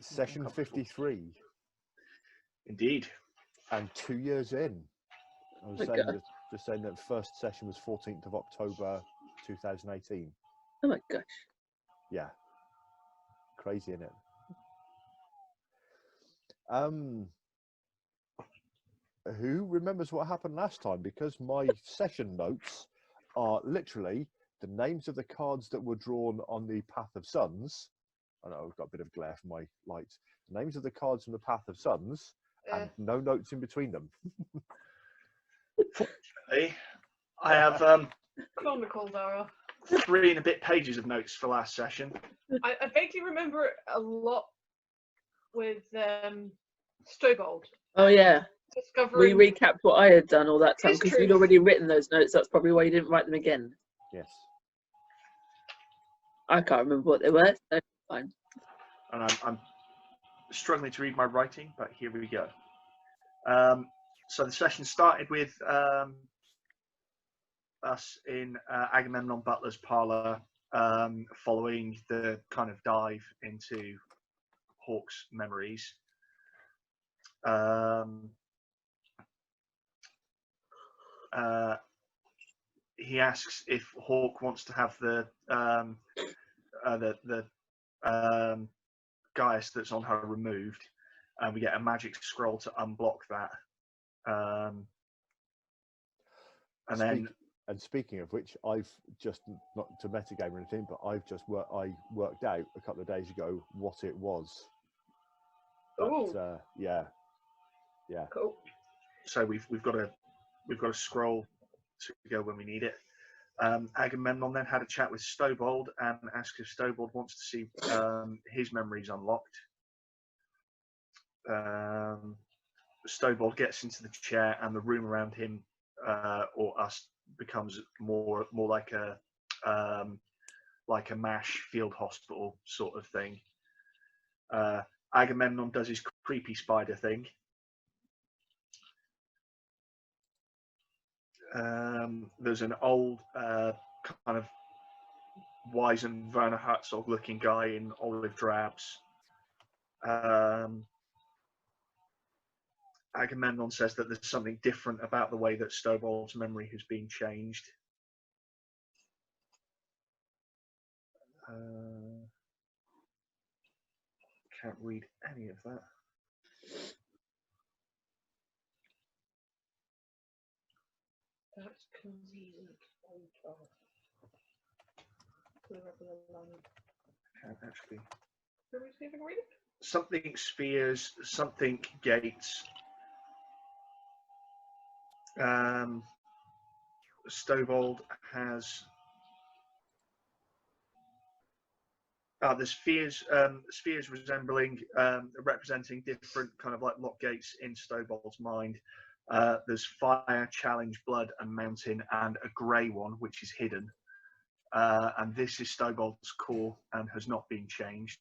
Session 53. Indeed. And 2 years in. I was saying that, just saying that the first session was 14th of October 2018. Oh my gosh. Yeah. Crazy, isn't it? Who remembers what happened last time? Because my session notes are literally the names of the cards that were drawn on the Path of Suns. I know I've got a bit of glare from my lights. The names of the cards from the Path of Suns and no notes in between them. Fortunately, I have Chronicle, Dara. 3 and a bit pages of notes for last session. I vaguely remember a lot with Strobold. Oh yeah. Discovering... We recapped what I had done all that time because you'd already written those notes. That's probably why you didn't write them again. Yes. I can't remember what they were. So fine. And I'm struggling to read my writing, but here we go. So the session started with us in Agamemnon Butler's parlour, following the kind of dive into Hawk's memories. He asks if Hawk wants to have the Gaius that's on her removed, and we get a magic scroll to unblock that. Speaking of which, I've just, not to metagame or anything, but I've just worked out a couple of days ago what it was. But, yeah. Cool. So we've got a scroll to go when we need it. Agamemnon then had a chat with Stobold and asked if Stobold wants to see his memories unlocked. Stobold gets into the chair, and the room around him or us becomes more like a MASH field hospital sort of thing. Agamemnon does his creepy spider thing. There's an old kind of wizened Werner Herzog looking guy in olive drabs. Agamemnon says that there's something different about the way that Stobold's memory has been changed. Can't read any of that. That's convenient. Can't actually. Read it? Something spheres, something gates. Stobold has the spheres resembling representing different kind of like lock gates in Stobold's mind. There's fire, challenge, blood, and mountain, and a grey one which is hidden. And this is Stobold's core and has not been changed.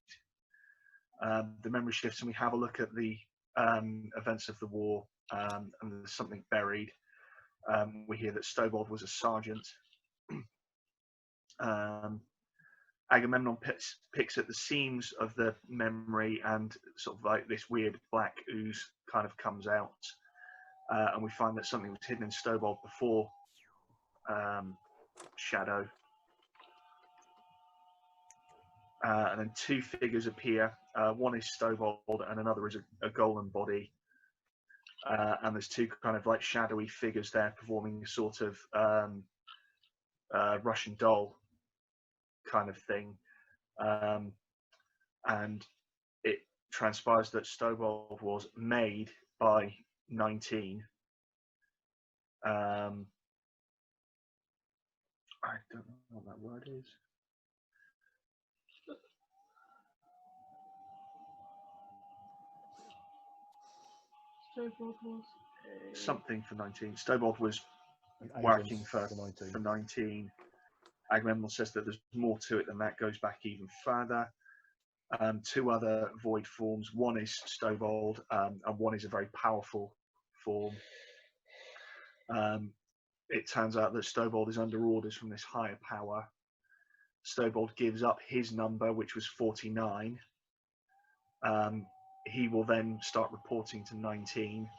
The memory shifts, and we have a look at the events of the war, and there's something buried. We hear that Stobold was a sergeant. Agamemnon picks at the seams of the memory, and sort of like this weird black ooze kind of comes out. And we find that something was hidden in Stobold before Shadow. And then 2 figures appear. One is Stobold and another is a golem body. And there's 2 kind of like shadowy figures there performing a sort of Russian doll kind of thing. And it transpires that Stobold was made by 19. I don't know what that word is. Stobold was something for 19. Stobold was working for 19. Agamemnon says that there's more to it than that, goes back even further. 2 other void forms. One is Stobold, and one is a very powerful form. It turns out that Stobold is under orders from this higher power. Stobold gives up his number, which was 49, He will then start reporting to 19,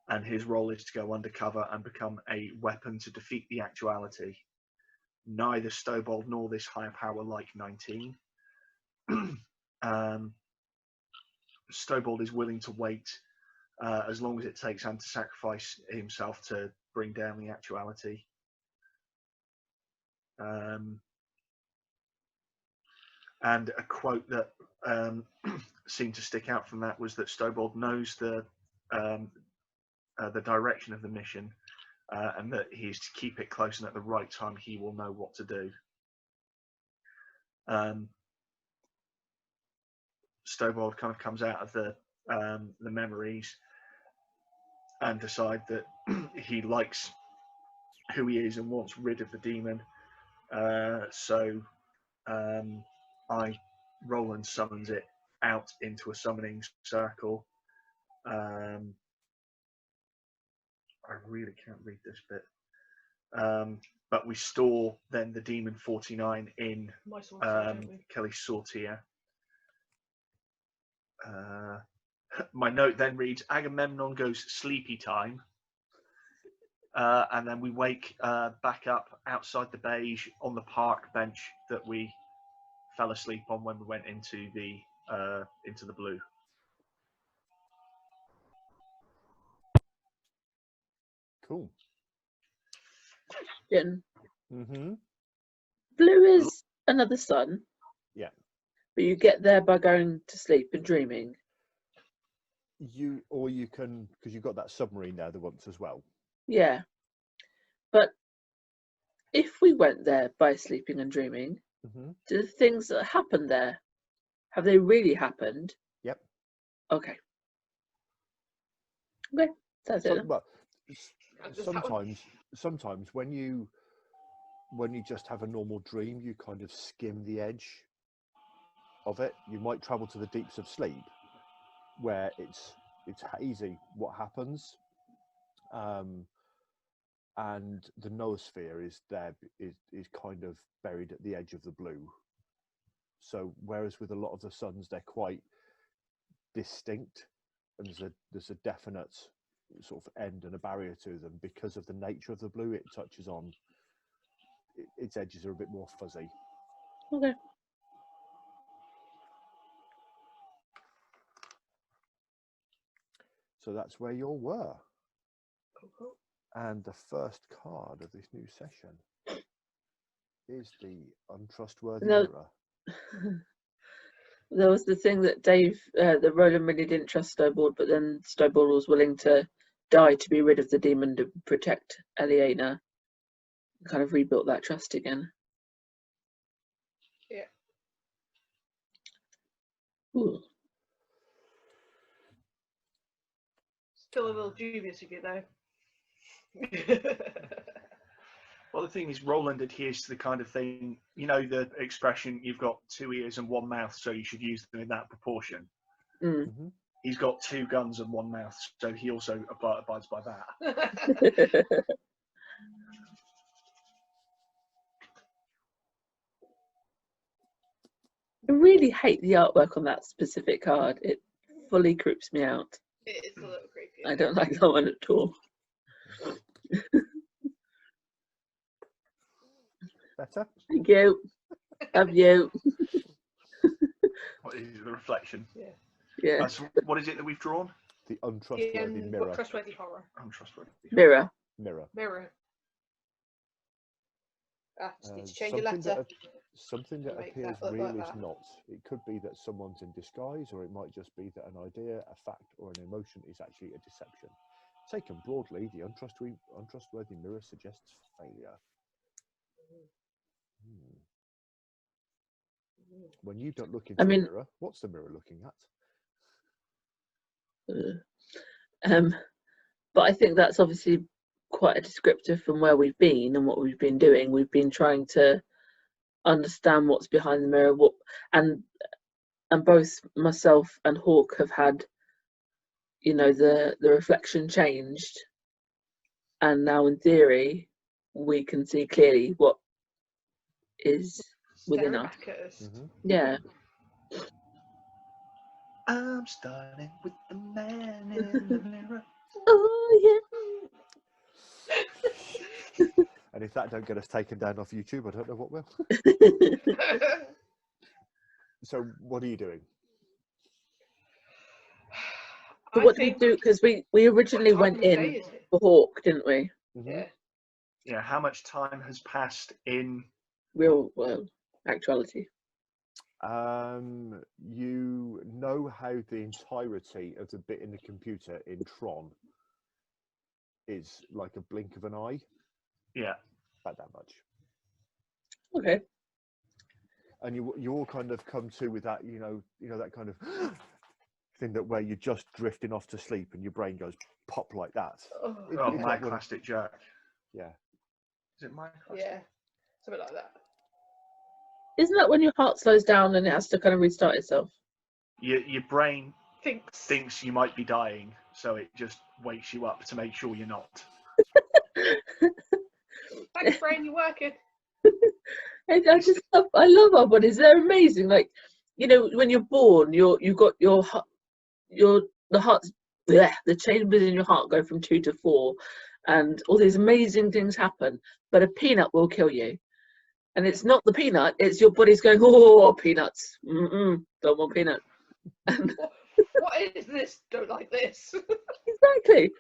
and his role is to go undercover and become a weapon to defeat the actuality. Neither Stobold nor this higher power like 19. Stobold is willing to wait as long as it takes and to sacrifice himself to bring down the actuality. And a quote that seemed to stick out from that was that Stobold knows the direction of the mission, and that he is to keep it close, and at the right time he will know what to do. Stobold kind of comes out of the memories and decide that he likes who he is and wants rid of the demon. So Roland summons it out into a summoning circle. I really can't read this bit. But we store then the demon 49 in Kelly's sortier. My note then reads, Agamemnon goes sleepy time. And then we wake back up outside the beige on the park bench that we fell asleep on when we went into the blue. Cool. Question. Mm-hmm. Blue is another sun. Yeah. But you get there by going to sleep and dreaming. You can, because you've got that submarine there that wants as well. Yeah. But if we went there by sleeping and dreaming, do the things that happen there, have they really happened? Yep. Okay. Okay. That's it. But sometimes when you just have a normal dream, you kind of skim the edge of it. You might travel to the deeps of sleep where it's hazy what happens, and the noosphere is kind of buried at the edge of the blue. So whereas with a lot of the suns they're quite distinct, and there's a definite sort of end and a barrier to them, because of the nature of the blue, it touches on its edges are a bit more fuzzy. Okay. So that's where you all were. Cool. And the first card of this new session is the untrustworthy mirror. There was the thing that that Roland really didn't trust Stobold, but then Stobold was willing to die to be rid of the demon to protect Eliana. Kind of rebuilt that trust again. Yeah. Ooh. Still a little dubious of you though. Well, the thing is, Roland adheres to the kind of thing, you know, the expression, you've got 2 ears and 1 mouth, so you should use them in that proportion. Mm. He's got 2 guns and 1 mouth, so he also abides by that. I really hate the artwork on that specific card. It fully creeps me out. It is a little creepy. I don't like that one at all. Better? Thank you. Love you. What is the reflection? Yeah. So what is it that we've drawn? The untrustworthy mirror. Trustworthy horror. Untrustworthy. Mirror. Mirror. Just need to change your letter. Something that Make appears that look real like is that. not. It could be that someone's in disguise, or it might just be that an idea, a fact, or an emotion is actually a deception. Taken broadly, the untrustworthy mirror suggests failure. When you don't look into the mirror, what's the mirror looking at? But I think that's obviously quite a descriptor from where we've been and what we've been doing. We've been trying to understand what's behind the mirror, and both myself and Hawk have had, you know, the reflection changed, and now in theory we can see clearly what is within us. Back at us. Yeah. I'm starting with the man in the mirror. Oh And if that don't get us taken down off YouTube, I don't know what will. yeah. So what are you doing? So I what did we think do? Because we originally what time went of day in is it? for Hawk, didn't we? Yeah. Yeah, how much time has passed in? Real world actuality. You know how the entirety of the bit in the computer in Tron is like a blink of an eye? Yeah. About that much. Okay. And you all kind of come to with that, you know that kind of thing that where you're just drifting off to sleep and your brain goes pop like that. Oh, Oh, It's my like one of- plastic jerk. Yeah. Is it my plastic? yeah. Something like that. Isn't that when your heart slows down and it has to kind of restart itself? Your brain Thinks. thinks you might be dying, so it just wakes you up to make sure you're not. Thanks, brain, you're working. I love our bodies. They're amazing. Like, you know, when you're born, you've got the heart's the chambers in your heart go from 2 to 4, and all these amazing things happen. But a peanut will kill you, and it's not the peanut; it's your body's going, oh, peanuts. Don't want peanut. What is this? Don't like this. Exactly.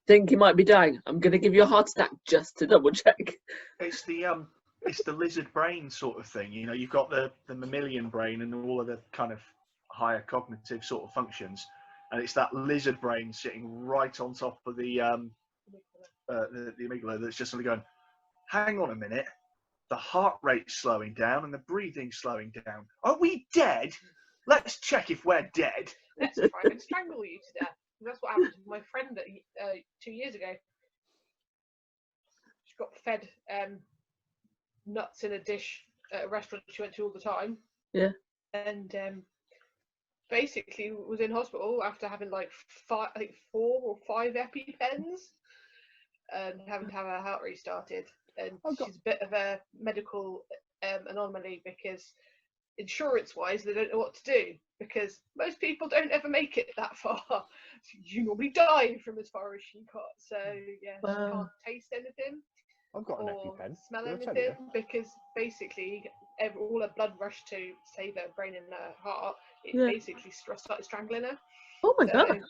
Think you might be dying. I'm going to give you a heart attack just to double check. It's the lizard brain sort of thing. You know, you've got the mammalian brain and all of the kind of higher cognitive sort of functions, and it's that lizard brain sitting right on top of the amygdala that's just sort of going, hang on a minute, the heart rate's slowing down and the breathing's slowing down. Are we dead? Let's check if we're dead. Let's try and strangle you to death. That's what happened to my friend 2 years ago. She got fed nuts in a dish at a restaurant she went to all the time. Yeah. And basically was in hospital after having like 4 or 5 EpiPens and having to have her heart restarted. And she's a bit of a medical anomaly because insurance-wise they don't know what to do because most people don't ever make it that far. You normally die from as far as she got. So yeah, Wow. she can't taste anything. I've got an Or EpiPen. smell Did I tell anything you? because basically all her blood rushed to save her brain and her heart. It Yeah. basically started strangling her. Oh my god.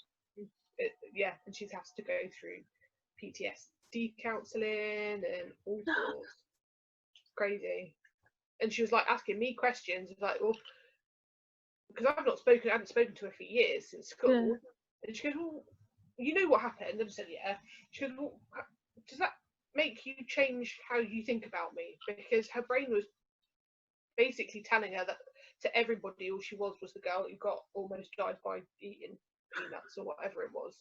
Yeah, and she has to go through PTSD counselling and all sorts. Crazy. And she was like asking me questions, like, well, because I hadn't spoken to her for years since school. Yeah. And she goes, well, you know what happened? And I said, yeah. She goes, well, does that make you change how you think about me? Because her brain was basically telling her that to everybody all she was the girl who got almost died by eating peanuts or whatever it was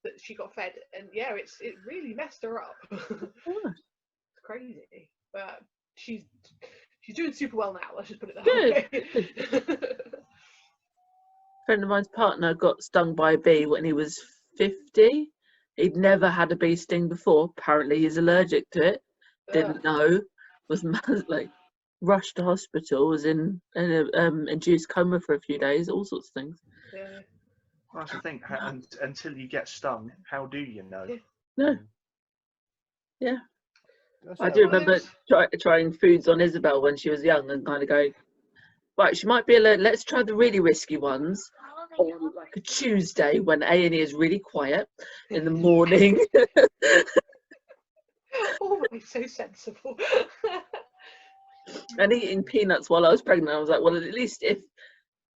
that she got fed. And yeah, it really messed her up. It's crazy. But she's doing super well now, let's just put it that way. A friend of mine's partner got stung by a bee when he was 50. He'd never had a bee sting before. Apparently he's allergic to it. Didn't know. Was like rushed to hospital. Was in an induced coma for a few days. All sorts of things. Yeah. Well, that's the thing. And until you get stung, how do you know? Yeah. No. Yeah. That's I how do it remember is. trying foods on Isabel when she was young and kind of going, right, she might be allergic. Let's try the really risky ones on like a Tuesday when A&E is really quiet in the morning. Always so sensible. And eating peanuts while I was pregnant, I was like, well, at least if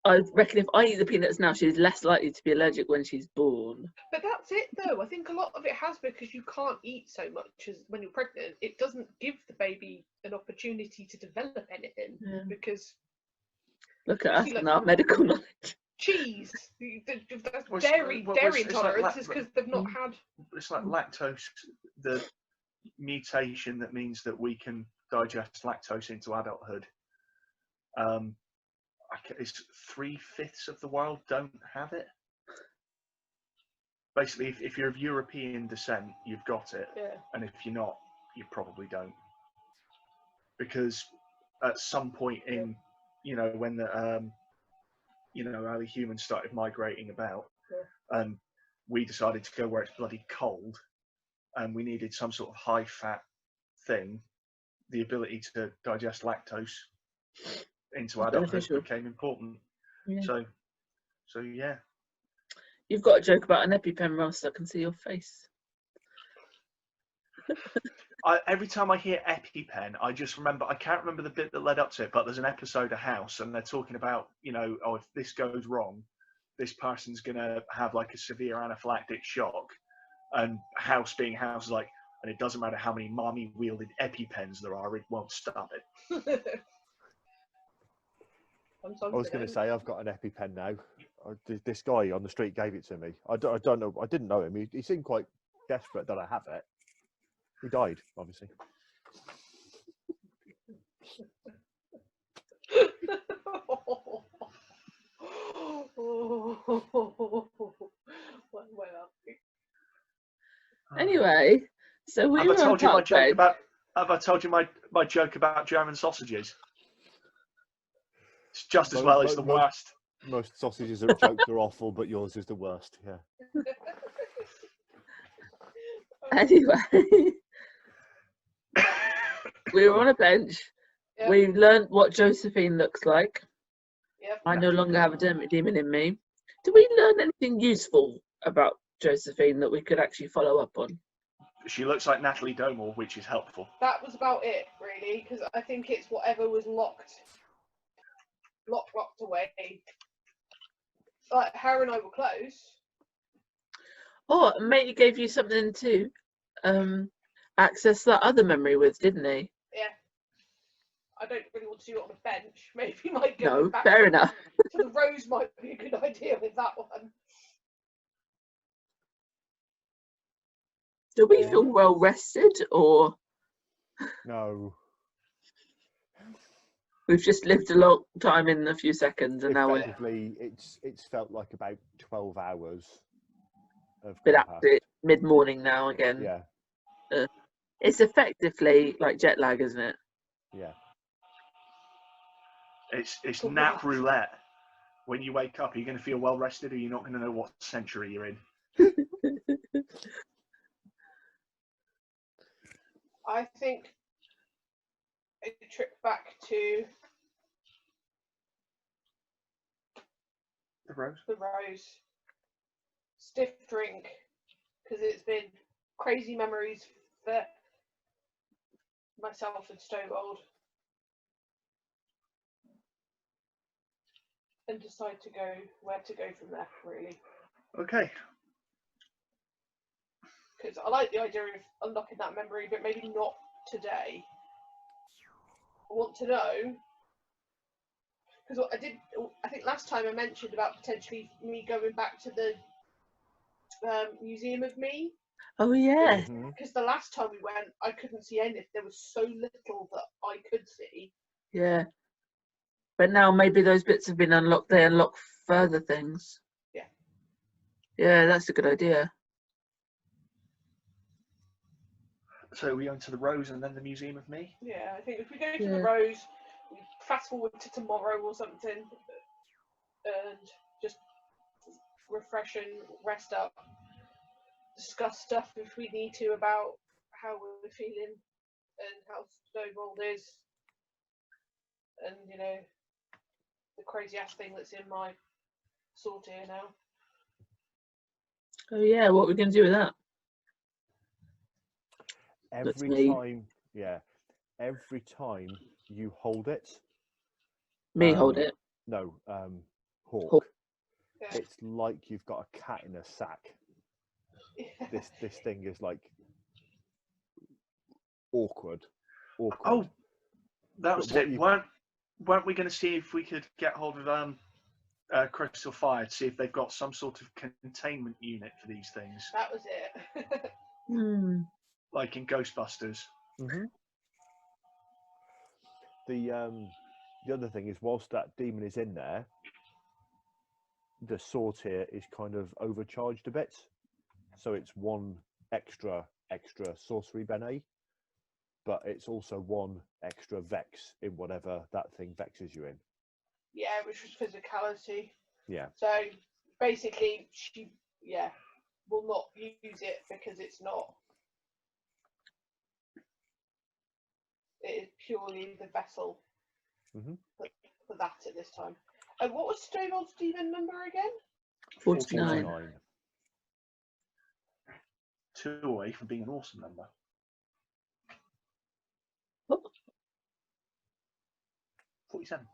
I reckon if I eat the peanuts now, she's less likely to be allergic when she's born. But that's it though. I think a lot of it has because you can't eat so much as when you're pregnant. It doesn't give the baby an opportunity to develop anything because Look at us like, and our medical knowledge. cheese, that's Well, dairy it's intolerance like is because they've not had. It's like lactose, the mutation that means that we can digest lactose into adulthood. It's 3/5 of the world don't have it. Basically, if you're of European descent, you've got it, Yeah. and if you're not, you probably don't. Because at some point in, you know, when the you know, how the humans started migrating about, and we decided to go where it's bloody cold, and we needed some sort of high fat thing. The ability to digest lactose into It's adulthood beneficial. became important. Yeah. So yeah. You've got a joke about an EpiPen, Ross. I can see your face. Every time I hear EpiPen, I just remember, I can't remember the bit that led up to it, but there's an episode of House, and they're talking about, you know, oh, if this goes wrong, this person's going to have like a severe anaphylactic shock. And House being House is like, and it doesn't matter how many mommy wielded EpiPens there are, it won't stop it. I was going to say, I've got an EpiPen now. This guy on the street gave it to me. I don't know. I didn't know him. He seemed quite desperate that I have it. He died, obviously. Anyway, so we Have were I told you my joke bed. about? Have I told you my joke about German sausages? It's just as well as the worst. Most sausages jokes are awful, but yours is the worst. Yeah. Anyway, we were on a bench. Yep. We learned what Josephine looks like. Yep. I no longer have a demon in me. Did we learn anything useful about Josephine that we could actually follow up on? She looks like Natalie Domore, which is helpful. That was about it, really, because I think it's whatever was locked away. Like, her and I were close. Oh, Matey gave you something to access that other memory with, didn't he? Yeah. I don't really want to do it on a bench. Maybe might go No, back fair enough. to the rose might be a good idea with that one. Do we feel well rested, or No. we've just lived a long time in a few seconds and now we're Effectively, it's felt like about 12 hours of bit gone at it mid-morning now again. Yeah, It's effectively like jet lag, isn't it? yeah. It's nap roulette. When you wake up, are you going to feel well rested, or you're not going to know what century you're in? I think a trip back to The rose. the rose. Stiff drink, because it's been crazy memories for myself and Stowbold. And decide to go where to go from there, really. Okay. Because I like the idea of unlocking that memory, but maybe not today. I want to know, because I think last time I mentioned about potentially me going back to the Museum of Me. Oh yeah. Because the last time we went, I couldn't see anything. There was so little that I could see. Yeah. But now maybe those bits have been unlocked. They unlock further things. Yeah. Yeah, that's a good idea. So we go to the Rose and then the Museum of Me. Yeah, I think if we go to the Rose, we fast forward to tomorrow or something, and just refresh and rest up. Discuss stuff if we need to about how we're feeling and how Snowball is, and you know, the crazy ass thing that's in my sort here now. Oh yeah, what are we going to do with that? Every time you hold it. Hold it. No, Hawk. Hawk. Yeah. It's like you've got a cat in a sack. Yeah. This thing is like awkward. Oh, that was it. Weren't we going to see if we could get hold of Crystal Fire to see if they've got some sort of containment unit for these things? That was it. Like in Ghostbusters. Mm-hmm. The other thing is, whilst that demon is in there, the sword here is kind of overcharged a bit, so it's one extra sorcery bene, but it's also one extra vex in whatever that thing vexes you in. Yeah, which was physicality. Yeah. So basically, she will not use it because it's not. It is purely the vessel for that at this time. And what was Stovall's demon number again? 49. 49. 2 away from being an awesome number. What? 47.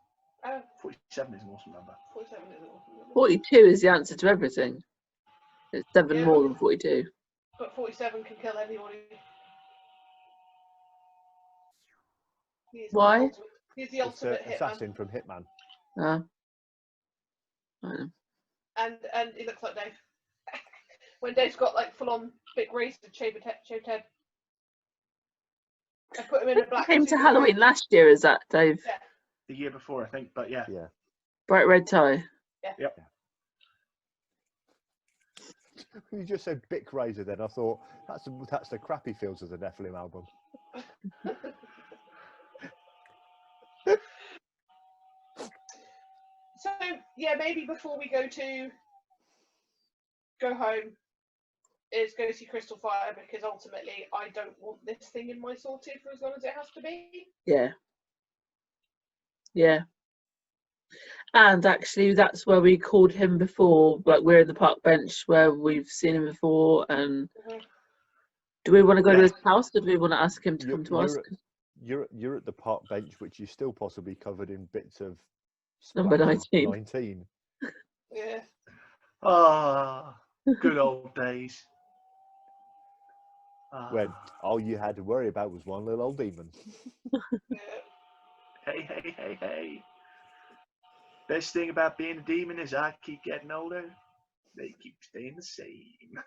Oh, 47 is an awesome number. 47 is an awesome number. 42 is the answer to everything. It's 7 Yeah, more than 42. But 47 can kill anybody. Why? He's the It's the ultimate hitman. assassin from Hitman. I know. And he looks like Dave. When Dave's got like full on big razor shaved head. I put him in a black Came to suit. Halloween last year, is that, Dave? Yeah. The year before, I think, but yeah. Yeah. Bright red tie. Yep. You just said Bic Razor then. I thought, that's the crappy Fields of the Nephilim album. So yeah, maybe before we go home is go see Crystal Fire, because ultimately I don't want this thing in my sorted for as long as it has to be. Yeah. Yeah. And actually, that's where we called him before. Like, we're in the park bench where we've seen him before. And do we want to go to his house, or do we want to ask him to come to us? You're at the park bench, which is still possibly covered in bits of Number splash 19. 19. Yeah. Ah, good old days. When all you had to worry about was one little old demon. Yeah. Hey. Best thing about being a demon is I keep getting older. They keep staying the same.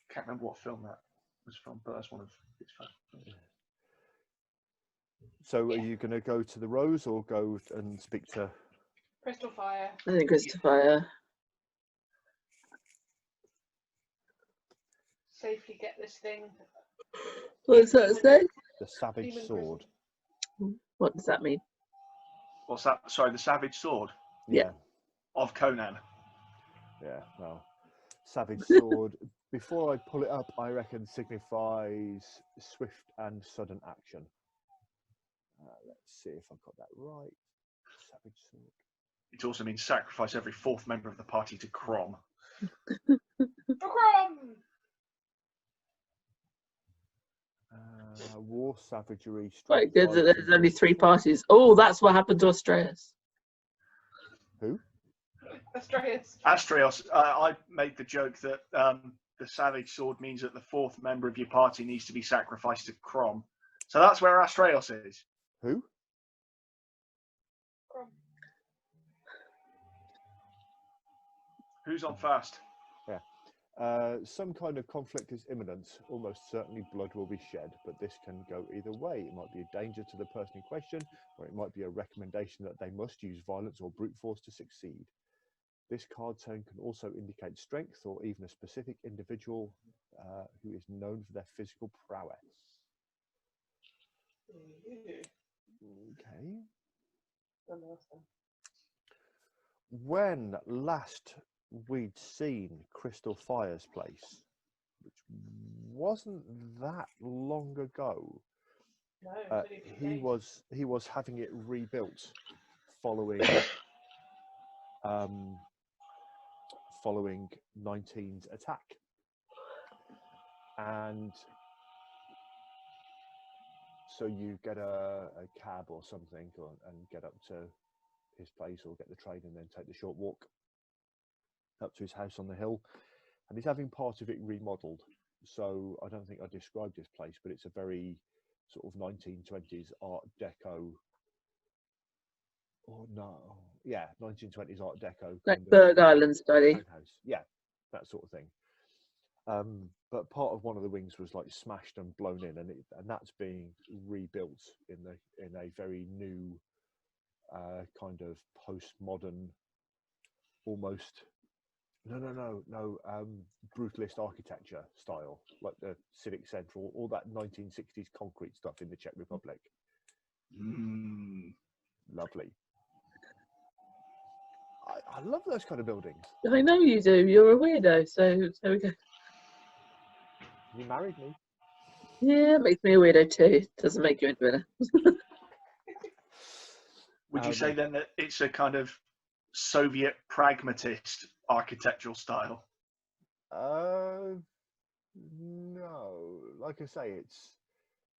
Can't remember what film that was from, but that's one of its films. So are you going to go to the Rose or go and speak to... Crystal Fire. I think Crystal Fire. Safely get this thing. What does that say? The Savage Demon Sword. What does that mean? What's that? Sorry, the Savage Sword Yeah. of Conan. Yeah, well, Savage Sword, before I pull it up, I reckon signifies swift and sudden action. Let's see if I've got that right. Savage Sword. It also means sacrifice every 4th member of the party to Crom. War, savagery, Quite strength, good that violence, there's only 3 parties. Oh, that's what happened to Astreus. Who? Astreus. I made the joke that the Savage Sword means that the 4th member of your party needs to be sacrificed to Crom. So that's where Astreus is. Who? Who's on first? Some kind of conflict is imminent. Almost certainly blood will be shed, but this can go either way. It might be a danger to the person in question, or it might be a recommendation that they must use violence or brute force to succeed. This card turn can also indicate strength or even a specific individual who is known for their physical prowess. Okay. When last we'd seen Crystal Fire's place, which wasn't that long ago, No, he was having it rebuilt following following 19's attack, and so you get a cab or something and get up to his place, or get the train and then take the short walk up to his house on the hill, and he's having part of it remodeled. So I don't think I described this place, but it's a very sort of 1920s Art Deco, or no, yeah, 1920s Art Deco, Like kind of Berg Island study. townhouse. Yeah, that sort of thing. But part of one of the wings was like smashed and blown in, and that's being rebuilt in a very new kind of postmodern, almost brutalist architecture style, like the Civic Centre, all that 1960s concrete stuff in the Czech Republic. Lovely. I love those kind of buildings. I know you do. You're a weirdo. So there we go. You married me. Yeah, it makes me a weirdo too. Doesn't make you into a winner. Would you say then that it's a kind of Soviet pragmatist architectural style? No. Like I say,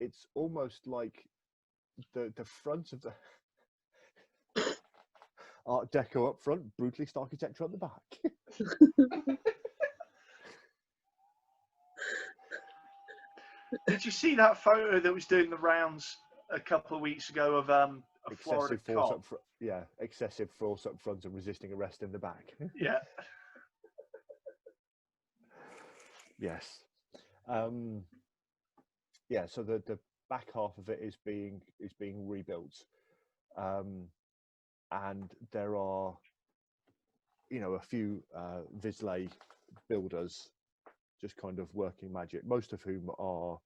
it's almost like the front of the Art Deco up front, brutalist architecture at the back. Did you see that photo that was doing the rounds a couple of weeks ago of a Florida Excessive force cop? up front. Yeah, excessive force up front and resisting arrest in the back. Yeah. Yes. Yeah. So the back half of it is being rebuilt, and there are, a few Vizsla builders just kind of working magic. Most of whom are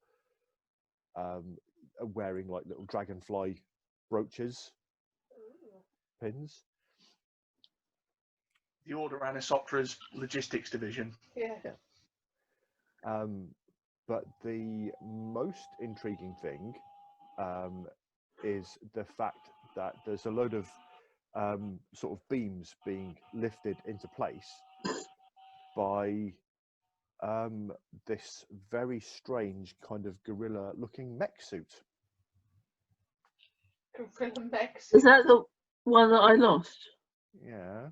wearing like little dragonfly brooches, pins. The Order Anisoptera's logistics division. Yeah. But the most intriguing thing is the fact that there's a load of sort of beams being lifted into place by this very strange kind of gorilla-looking mech suit. Gorilla mechs. Is that the one that I lost? Yeah.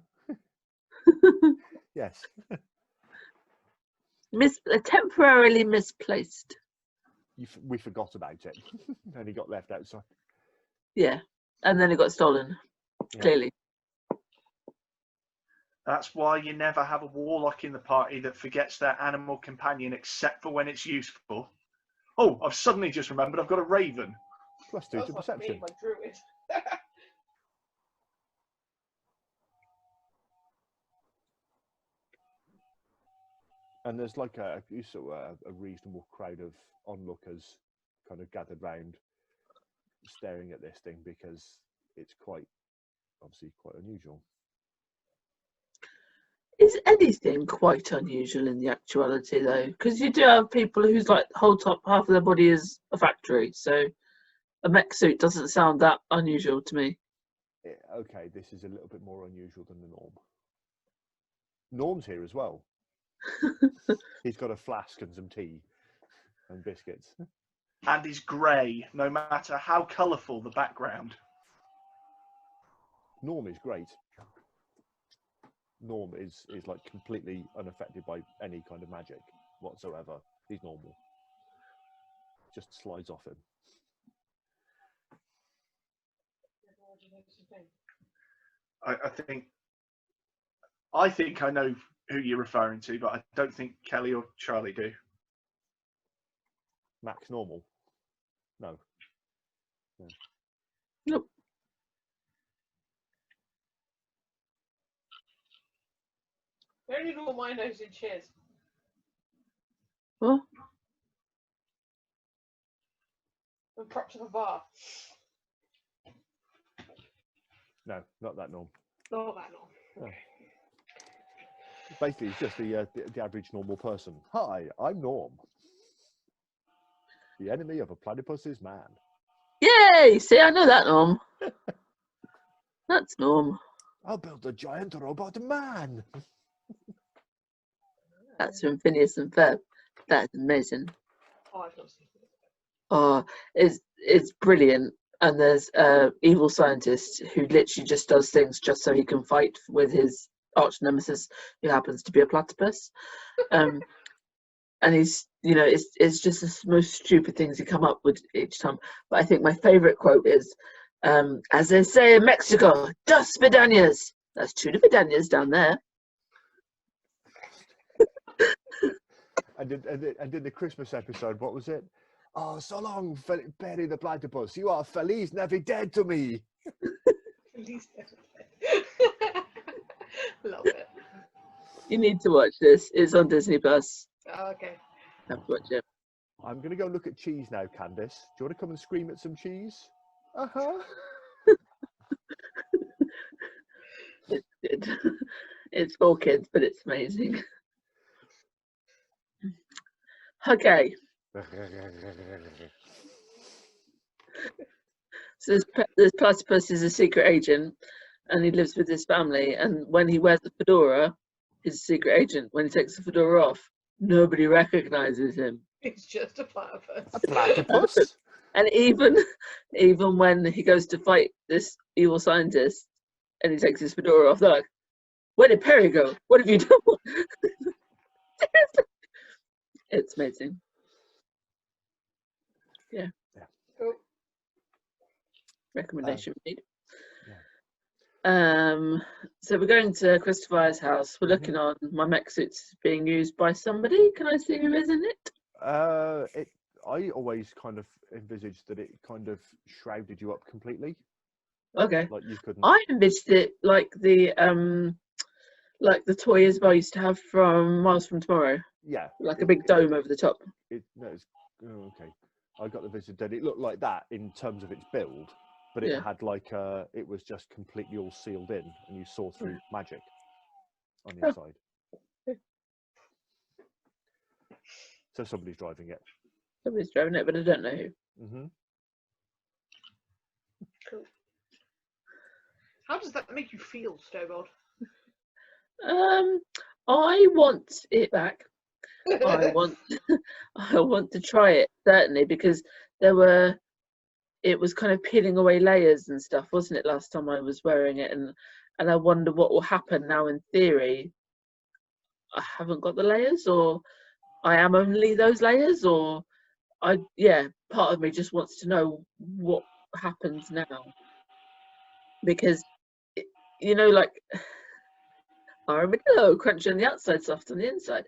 Yes. Temporarily misplaced. We forgot about it, and he got left outside. Yeah, and then it got stolen. Yeah. Clearly. That's why you never have a warlock in the party that forgets their animal companion except for when it's useful. Oh, I've suddenly just remembered I've got a raven. +2 That's to like perception. me, my druid. And there's like a reasonable crowd of onlookers kind of gathered round, staring at this thing because it's obviously quite unusual. Is anything quite unusual in the actuality though? Because you do have people whose like whole top half of their body is a factory, so a mech suit doesn't sound that unusual to me. Okay, this is a little bit more unusual than the norm. Norm's here as well. He's got a flask and some tea and biscuits. And he's grey, no matter how colourful the background. Norm is great. Norm is like completely unaffected by any kind of magic whatsoever. He's normal. Just slides off him. I think I know who you're referring to, but I don't think Kelly or Charlie do. Max normal? No. Nope. The only norm I know is in Cheers. What? And props of a bar. No, not that norm. Not that norm. No. Basically, it's just the average normal person. Hi, I'm Norm. The enemy of a platypus is man. Yay! See, I know that Norm. That's Norm. I'll build a giant robot man. That's from Phineas and Ferb. That's amazing. Oh, I've not seen it. Oh, it's brilliant. And there's evil scientist who literally just does things just so he can fight with his arch nemesis, who happens to be a platypus. And he's, it's just the most stupid things he come up with each time. But I think my favourite quote is, as they say in Mexico, dos vidanias. That's 2 vidanias down there. And in the Christmas episode, what was it? Oh, so long, Perry the platypus. You are feliz Navidad to me. Feliz Navidad. Love it. You need to watch this. It's on Disney Plus. Oh, okay. Have to watch it. I'm going to go look at cheese now, Candice. Do you want to come and scream at some cheese? Uh-huh. It's good. It's for kids, but it's amazing. Okay, so this platypus is a secret agent, and he lives with his family. And when he wears the fedora, he's a secret agent. When he takes the fedora off, nobody recognizes him. It's just a platypus. A platypus? And even when he goes to fight this evil scientist, and he takes his fedora off, they're like, "Where did Perry go? What have you done?" It's amazing. Yeah. Cool. Recommendation made. Yeah. So we're going to Christopher's house. We're looking on my mech suit's being used by somebody. Can I see who is in it? I always kind of envisaged that it kind of shrouded you up completely. Okay. Like you couldn't. I envisaged it like the toy Isabel used to have from Miles from Tomorrow. Yeah. Like a big dome over the top. Oh, okay. I got the vision that it looked like that in terms of its build, but it had like it was just completely all sealed in, and you saw through magic on the inside. So somebody's driving it. Somebody's driving it, but I don't know who. Mm-hmm. Cool. How does that make you feel, Snowboard? I want it back. I want to try it, certainly, because it was kind of peeling away layers and stuff, wasn't it, last time I was wearing it, and I wonder what will happen now. In theory, I haven't got the layers, or I am only those layers, or part of me just wants to know what happens now, because like armadillo, crunchy on the outside, soft on the inside.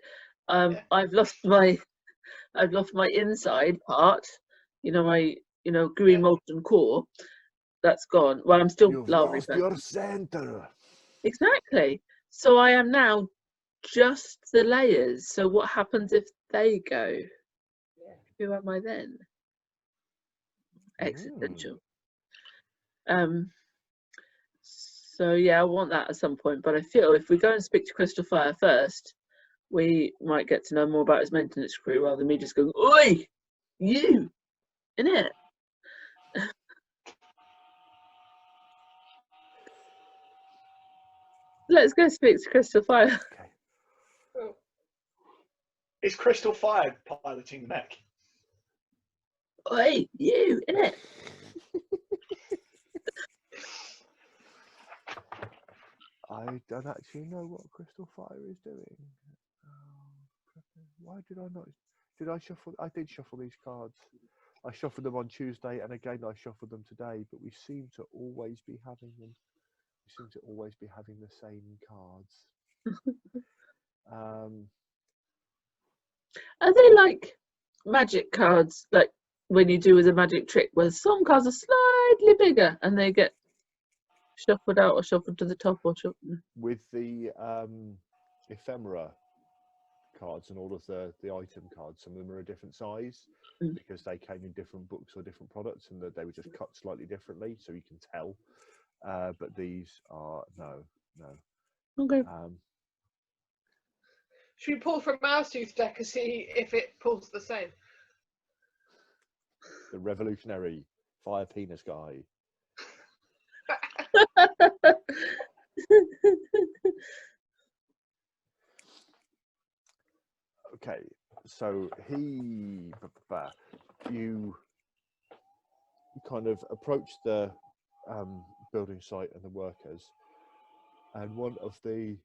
I've lost my inside part, my gooey molten core. That's gone. Well, I'm still You've larvae. lost your center. Exactly. So I am now just the layers. So what happens if they go? Who am I then? Existential. So yeah, I want that at some point, but I feel if we go and speak to Crystal Fire first, we might get to know more about his maintenance crew rather than me just going, "Oi, you, innit?" Let's go speak to Crystal Fire. Okay. Oh. Is Crystal Fire piloting the mech? Oi, you, innit? I don't actually know what Crystal Fire is doing. Why did I not? Did I shuffle? I did shuffle these cards. I shuffled them on Tuesday, and again I shuffled them today. But we seem to always be having them. We seem to always be having the same cards. Are they like magic cards, like when you do with a magic trick, where some cards are slightly bigger and they get shuffled out or shuffled to the top or shuffled? With the ephemera cards and all of the item cards, some of them are a different size because they came in different books or different products, and that they were just cut slightly differently, so you can tell. But these are no. Okay. Should we pull from Mousetooth deck and see if it pulls the same? The revolutionary fire penis guy. Okay, so you kind of approach the building site and the workers, and one of the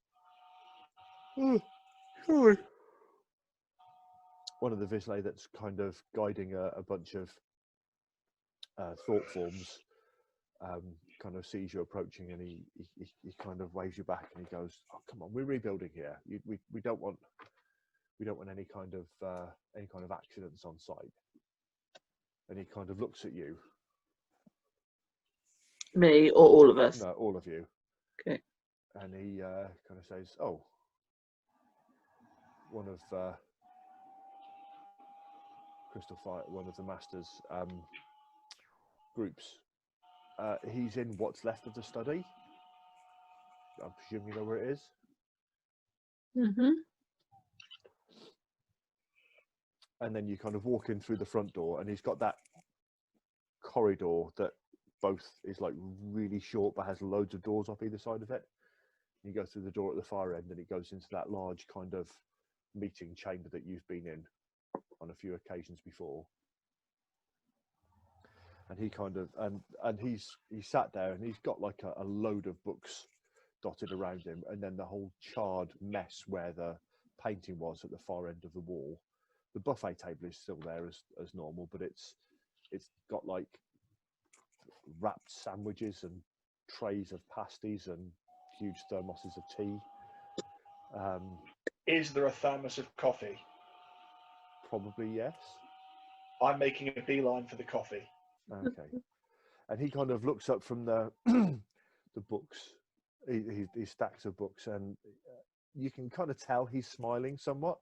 Visley that's kind of guiding a bunch of thought forms kind of sees you approaching, and he kind of waves you back, and he goes, "Oh, come on, we're rebuilding here. We don't want any kind of accidents on site." And he kind of looks at you. Me or all of us? No, all of you. Okay. And he kind of says, "Oh, one of Crystal Fire, one of the masters' groups He's in what's left of the study. I presume you know where it is. Mm-hmm. And then you kind of walk in through the front door, and he's got that corridor that both is like really short but has loads of doors off either side of it. You go through the door at the far end, and it goes into that large kind of meeting chamber that you've been in on a few occasions before. And he kind of and he's sat there, and he's got like a load of books dotted around him, and then the whole charred mess where the painting was at the far end of the wall. The buffet table is still there as normal, but it's got like wrapped sandwiches and trays of pasties and huge thermoses of tea. Is there a thermos of coffee? Probably yes. I'm making a beeline for the coffee. Okay. And he kind of looks up from the the books, his stacks of books, and you can kind of tell he's smiling somewhat,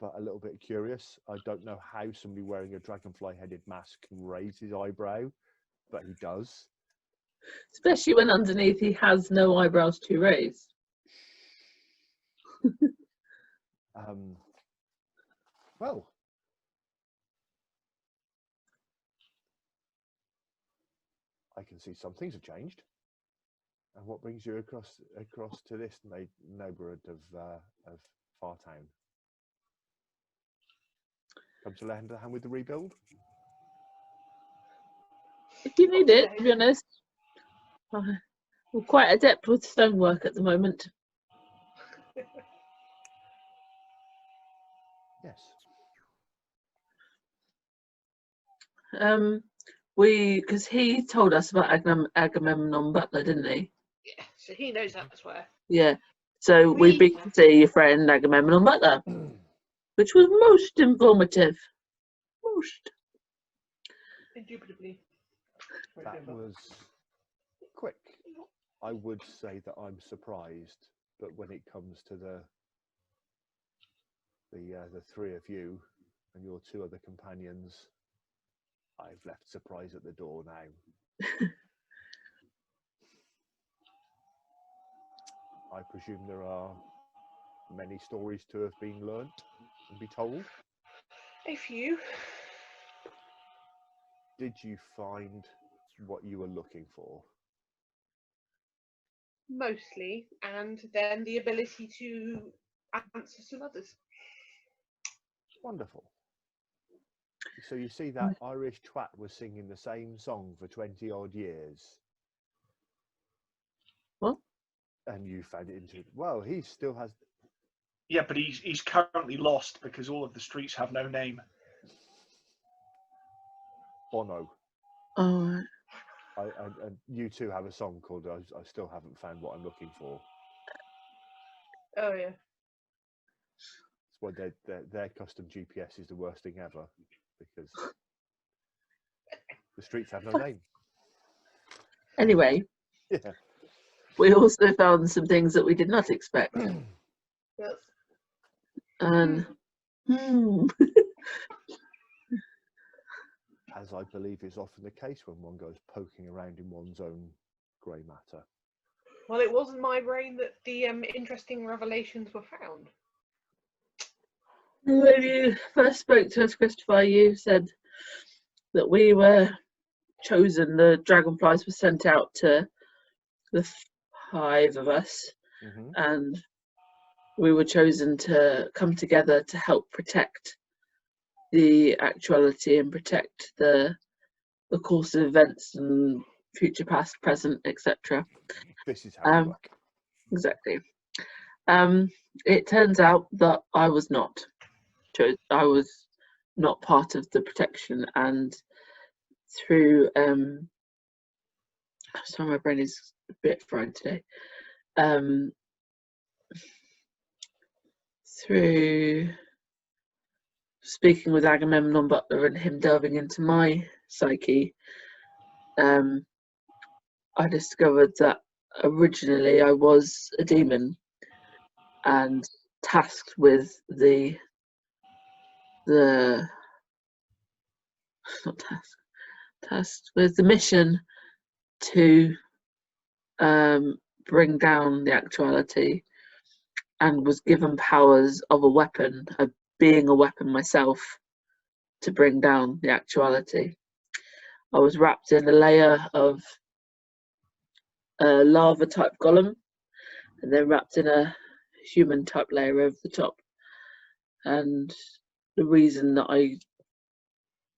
but a little bit curious. I don't know how somebody wearing a dragonfly-headed mask can raise his eyebrow, but he does. Especially when underneath he has no eyebrows to raise. Well, I can see some things have changed. And what brings you across to this neighbourhood of Fartown? Come to lend a hand with the rebuild? If you need it, to be honest. We're quite adept with stonework at the moment. Yes. Because he told us about Agamemnon Butler, didn't he? Yeah, so he knows that's where. Yeah. So we've been to see your friend Agamemnon Butler, which was most informative. Most. Indubitably. That was quick. I would say that I'm surprised, but when it comes to the three of you and your two other companions, I've left surprise at the door now. I presume there are many stories to have been learnt and be told. A few. Did you find what you were looking for? Mostly, and then the ability to answer some others. Wonderful. So you see that Irish twat was singing the same song for 20 odd years. What? And you found it into, well, he still has. Yeah, but he's currently lost because all of the streets have no name. Bono. Oh. And you two have a song called I Still Haven't Found What I'm Looking For. Oh yeah. It's why their custom GPS is the worst thing ever, because the streets have no name. Anyway. Yeah. We also found some things that we did not expect. Yes. And as I believe is often the case when one goes poking around in one's own grey matter. Well, it wasn't my brain that the interesting revelations were found. when you first spoke to us, Christopher, you said that we were chosen, the dragonflies were sent out to the 5 of us, and we were chosen to come together to help protect the actuality and protect the course of events and future, past, present, etc. This is how we work. Exactly. It turns out that I was not part of the protection, and through sorry, my brain is a bit fried today. Through speaking with Agamemnon Butler and him delving into my psyche, I discovered that originally I was a demon and tasked with not tasked, tasked with the mission to bring down the actuality, and was given powers of a weapon, of being a weapon myself, to bring down the actuality. I was wrapped in a layer of a lava type golem, and then wrapped in a human type layer over the top. And the reason that I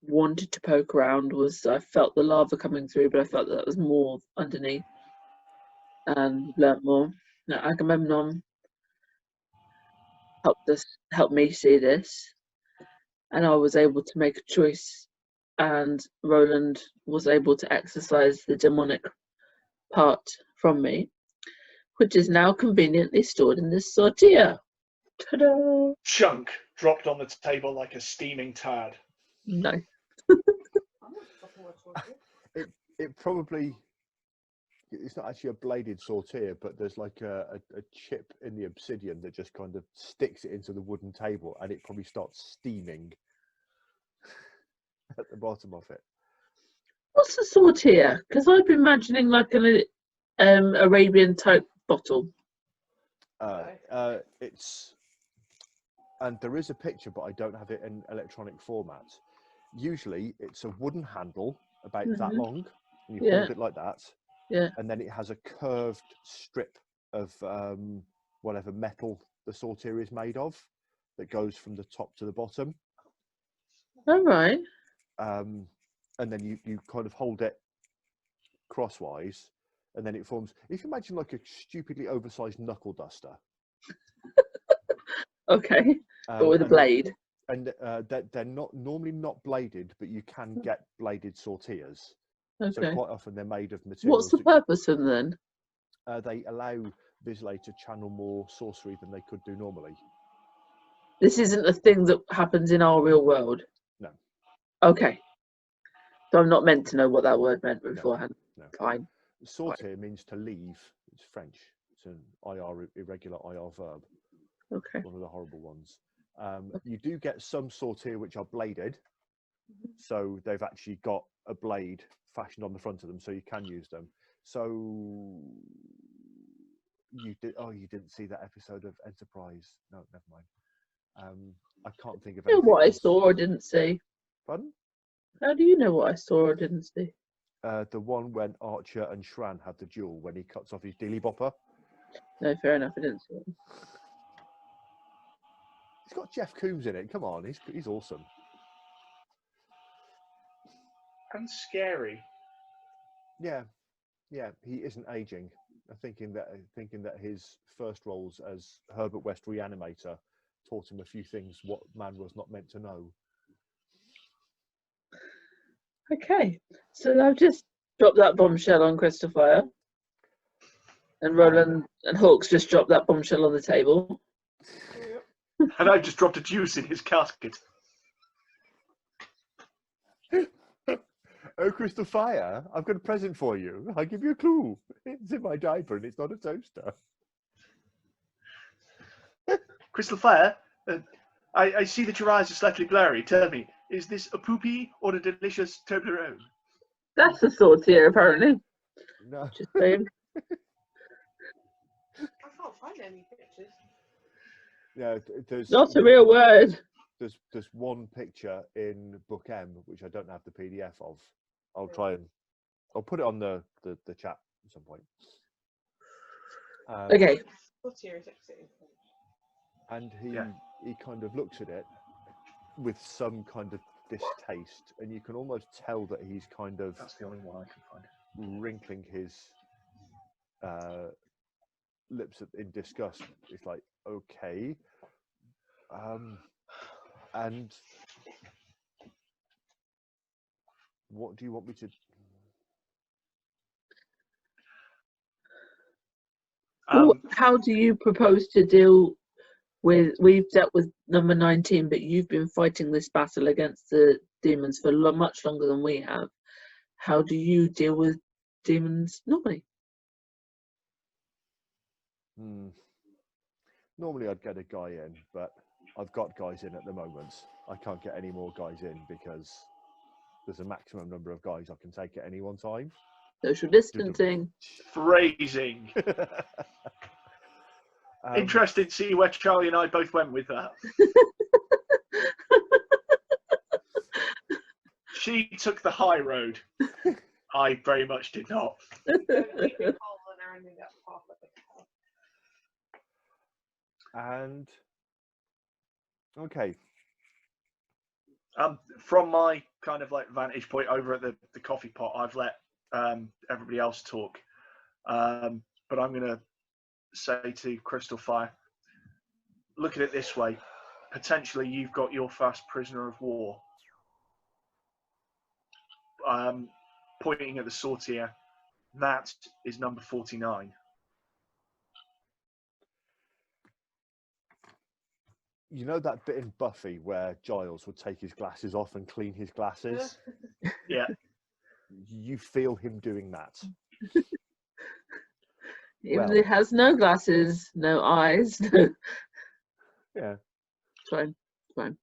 wanted to poke around was I felt the lava coming through, but I felt that was more underneath, and learnt more. Now, Agamemnon helped me see this, and I was able to make a choice, and Roland was able to exercise the demonic part from me, which is now conveniently stored in this sortier. Ta-da! Chunk dropped on the table like a steaming tad. No. It probably, it's not actually a bladed sortier, but there's like a chip in the obsidian that just kind of sticks it into the wooden table, and it probably starts steaming at the bottom of it. What's the sortier? Because I've been imagining like an Arabian type bottle. It's, and there is a picture, but I don't have it in electronic format. Usually it's a wooden handle about that long, and you hold it like that, and then it has a curved strip of whatever metal the sortier is made of that goes from the top to the bottom. All right. And then you kind of hold it crosswise, and then it forms, if you imagine like a stupidly oversized knuckle duster. Okay, but with a blade. And they're not normally not bladed, but you can get bladed sortiers. Okay. So quite often they're made of materials. What's the purpose of them then? They allow Vizsla to channel more sorcery than they could do normally. This isn't a thing that happens in our real world? No. Okay. So I'm not meant to know what that word meant beforehand? No. Fine. Sortir means to leave. It's French. It's an irregular IR verb. Okay. One of the horrible ones. You do get some sortir which are bladed, so they've actually got a blade fashioned on the front of them, so you can use them. So you didn't see that episode of Enterprise? No, never mind. I can't think of You know anything what else. I saw or didn't see? Pardon? How do you know what I saw or didn't see? The one when Archer and Shran have the duel when he cuts off his dilly bopper. No, fair enough. I didn't see it. It's got Jeff Coombs in it. Come on, he's awesome. And scary. Yeah, he isn't aging. I'm thinking that his first roles as Herbert West Reanimator taught him a few things what man was not meant to know. Okay, so I've just dropped that bombshell on Christopher, and Roland and Hawks just dropped that bombshell on the table. And I've just dropped a juice in his casket. Oh, Crystal Fire, I've got a present for you. I'll give you a clue. It's in my diaper and it's not a toaster. Crystal Fire, I see that your eyes are slightly blurry. Tell me, is this a poopy or a delicious Toblerone? That's the sortier, apparently. No. Just saying. I can't find any pictures. Yeah, there's Not a real word. There's one picture in Book M which I don't have the PDF of. I'll put it on the chat at some point. Okay. And he kind of looks at it with some kind of distaste, and you can almost tell that he's kind of, that's the only one I can find, wrinkling his lips in disgust. It's like, okay, and what do you want me to? How do you propose to deal with? We've dealt with number 19, but you've been fighting this battle against the demons for much longer than we have. How do you deal with demons normally? Normally I'd get a guy in, but I've got guys in at the moment. I can't get any more guys in because there's a maximum number of guys I can take at any one time. Social distancing. Phrasing. Um, Interested to see where Charlie and I both went with that. She took the high road. I very much did not. and okay, From my kind of like vantage point over at the coffee pot, I've let everybody else talk. But I'm going to say to Crystal Fire, look at it this way. Potentially you've got your first prisoner of war. Pointing at the sortier, that is number 49. you know that bit in Buffy where Giles would take his glasses off and clean his glasses? Yeah. You feel him doing that. Even Well. though he has no glasses, no eyes. No. Yeah. It's fine. It's fine.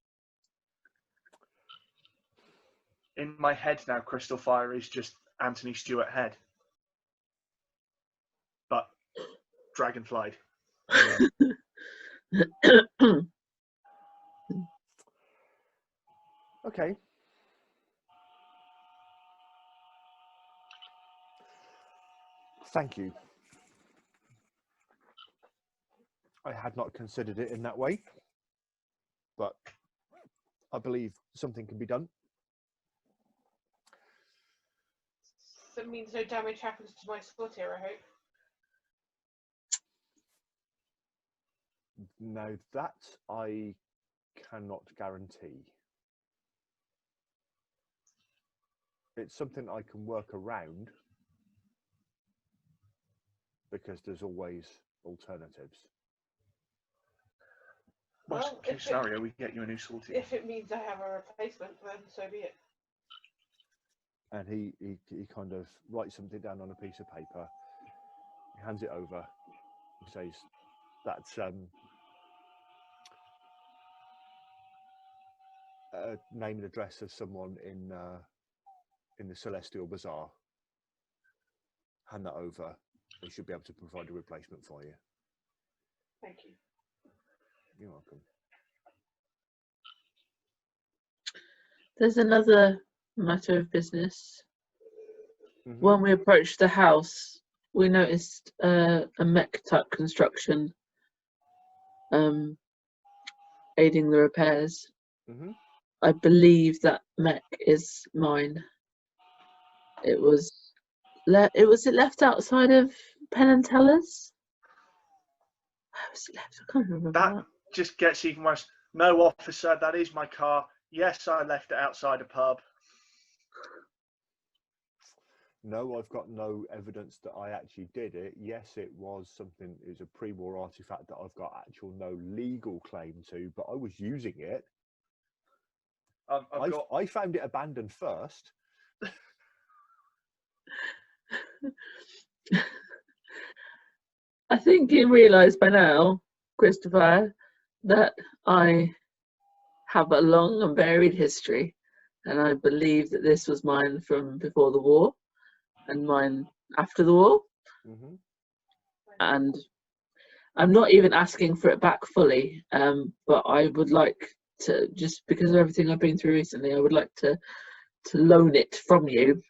In my head now, Crystal Fire is just Anthony Stewart Head. But dragonflied. Okay. Thank you. I had not considered it in that way, but I believe something can be done. So it means no damage happens to my sortier, I hope. Now that I cannot guarantee. It's something I can work around because there's always alternatives. Worst Well, case scenario, we get you a new sortie. If it means I have a replacement, then so be it. And he kind of writes something down on a piece of paper. He hands it over. He says, "That's a name and address of someone in the Celestial Bazaar. Hand that over. They should be able to provide a replacement for you." Thank you. You're welcome. There's another matter of business. Mm-hmm. When we approached the house, we noticed a mech type construction aiding the repairs. Mm-hmm. I believe that mech is mine. Was it left outside of Penn and Teller's? Where was it left? I can't remember that. Just gets even worse. No, officer, that is my car. Yes, I left it outside a pub. No, I've got no evidence that I actually did it. Yes, it was a pre-war artifact that I've got no legal claim to, but I was using it. I found it abandoned first. I think you realise by now, Christopher, that I have a long and varied history, and I believe that this was mine from before the war and mine after the war. Mm-hmm. And I'm not even asking for it back fully, but I would like to, just because of everything I've been through recently, I would like to loan it from you,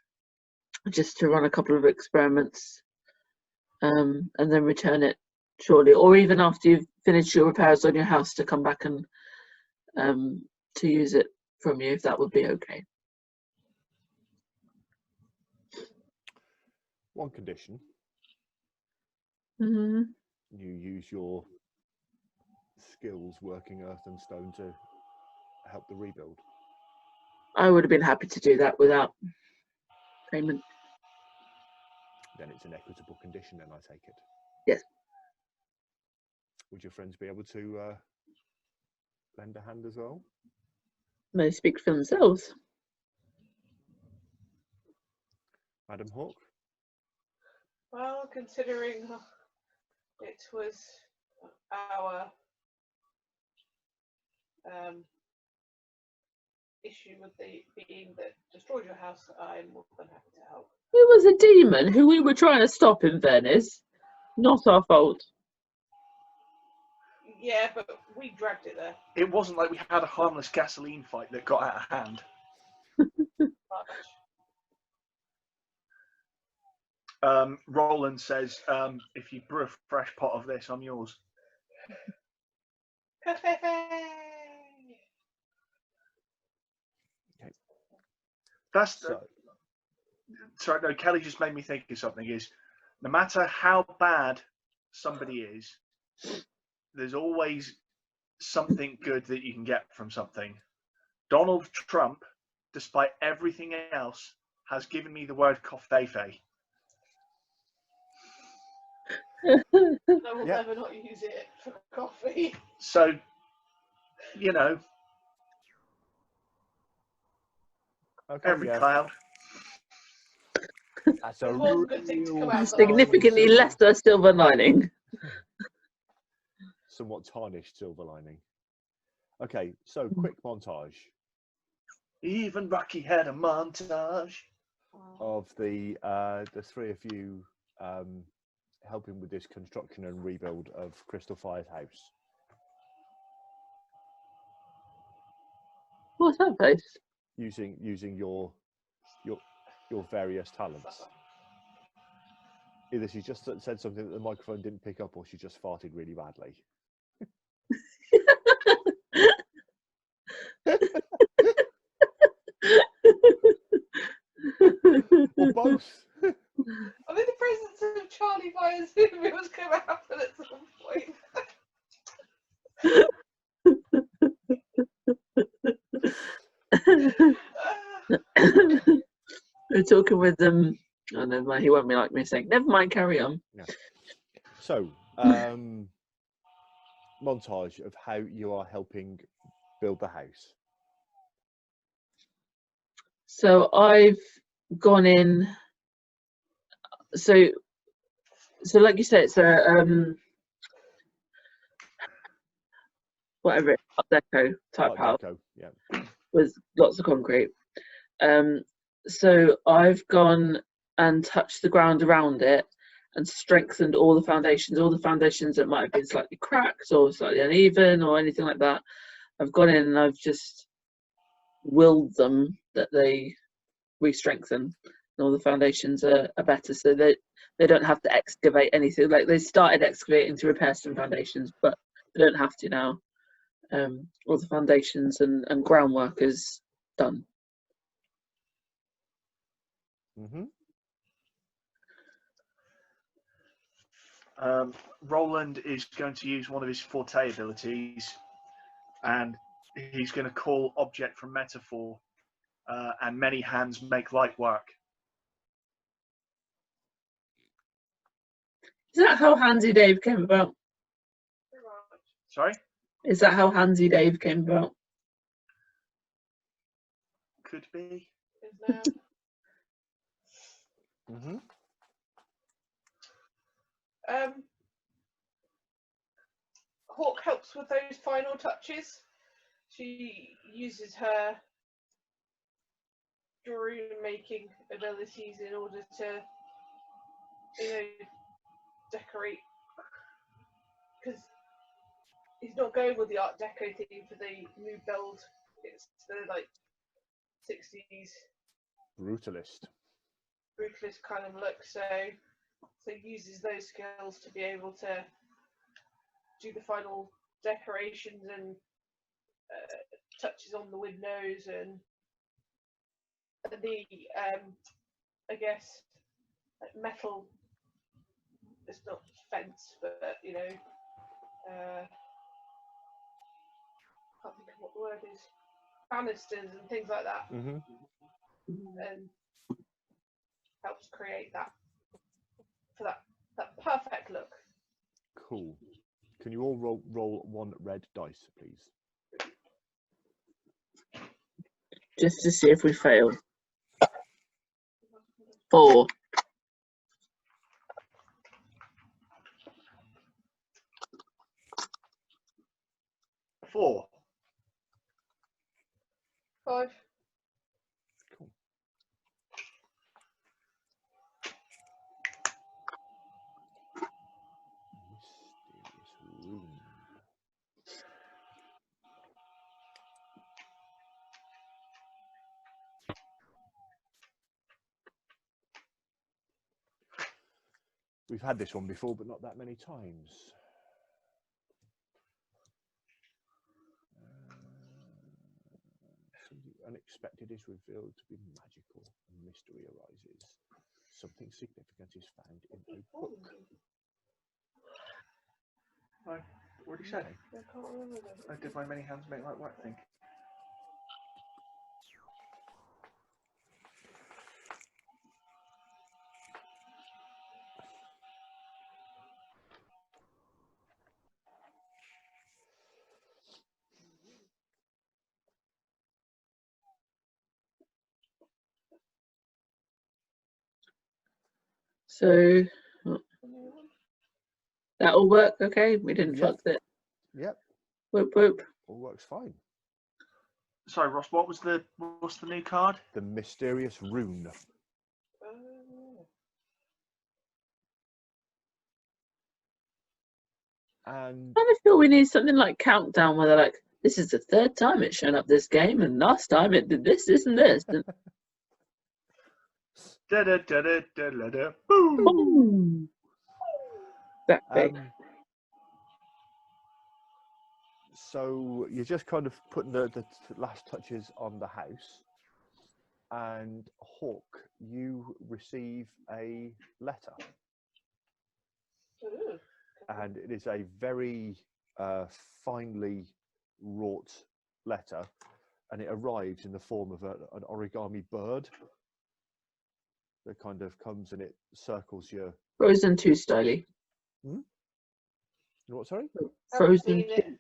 just to run a couple of experiments, and then return it shortly, or even after you've finished your repairs on your house, to come back and to use it from you, if that would be okay. One condition. Mm-hmm. You use your skills working earth and stone to help the rebuild. I would have been happy to do that without payment. Then it's an equitable condition, then I take it. Yes. Would your friends be able to lend a hand as well? They speak for themselves. Madam Hawk? Well, considering it was our issue with the being that destroyed your house, I'm more than happy to help. It was a demon who we were trying to stop in Venice. Not our fault. Yeah, but we dragged it there. It wasn't like we had a harmless gasoline fight that got out of hand. Much. Roland says, if you brew a fresh pot of this, I'm yours. Perfect. That's So, sorry, no, Kelly just made me think of something. Is no matter how bad somebody is, there's always something good that you can get from something. Donald Trump, despite everything else, has given me the word coffee. I will Yeah. never not use it for coffee. So, you know, okay, Henry yeah. Cloud. That's a There's one good thing to come real out of Significantly silver- lesser silver lining. somewhat tarnished silver lining. Okay, so quick montage Even Rocky had a montage. of the three of you helping with this construction and rebuild of Crystal Fire's house. What's that place? Using your various talents. Either she just said something that the microphone didn't pick up, or she just farted really badly. Or both. I'm in the presence of Charlie via Zoom. It was going to happen at some point. We're talking with them. Oh, never mind. He won't be like me saying, never mind, carry on. Yeah. So, montage of how you are helping build the house. So I've gone in. So like you said, it's a whatever Art Deco type Art house Deco, yeah. with lots of concrete. So I've gone and touched the ground around it and strengthened all the foundations that might have been slightly cracked or slightly uneven or anything like that. I've gone in and I've just willed them that they re-strengthen and all the foundations are better, so that they don't have to excavate anything. Like, they started excavating to repair some foundations, but they don't have to now. All the foundations and groundwork is done. Mm-hmm. Roland is going to use one of his forte abilities, and he's going to call object from metaphor, and many hands make light work. Is that how Handsy Dave came about? Sorry? Is that how Handsy Dave came about? Could be. Mm-hmm. Hawk helps with those final touches. She uses her rune making abilities in order to, decorate. Because he's not going with the Art Deco theme for the new build. It's the 60s Brutalist. kind of look. So he uses those skills to be able to do the final decorations and touches on the windows and the I guess metal. It's not fence, but can't think of what the word is. Banisters and things like that, Mm-hmm. and helps create that for that perfect look. Cool. Can you all roll one red dice, please? Just to see if we fail. 4. 5. Cool. Mysterious room. We've had this one before, but not that many times. Something unexpected is revealed to be magical, and mystery arises. Something significant is found in a book. I already said. I can't remember them. I did my many hands make light work thing. So that all work okay? We didn't Yep. fuck it. Yep, Whoop whoop. all works fine. Sorry, Ross. What's the new card? The mysterious rune. And I kind of feel we need something like Countdown, where they're like, this is the 3rd time it's shown up this game, and last time it did this, this, and this. And Da da da da da da da. Boom. boom. That big. so you're just kind of putting the last touches on the house. And Hawk, you receive a letter. Ooh. And it is a very finely wrought letter, and it arrives in the form of an origami bird that kind of comes and it circles your. Frozen 2 styly. You know what? Sorry. Frozen. Seen it.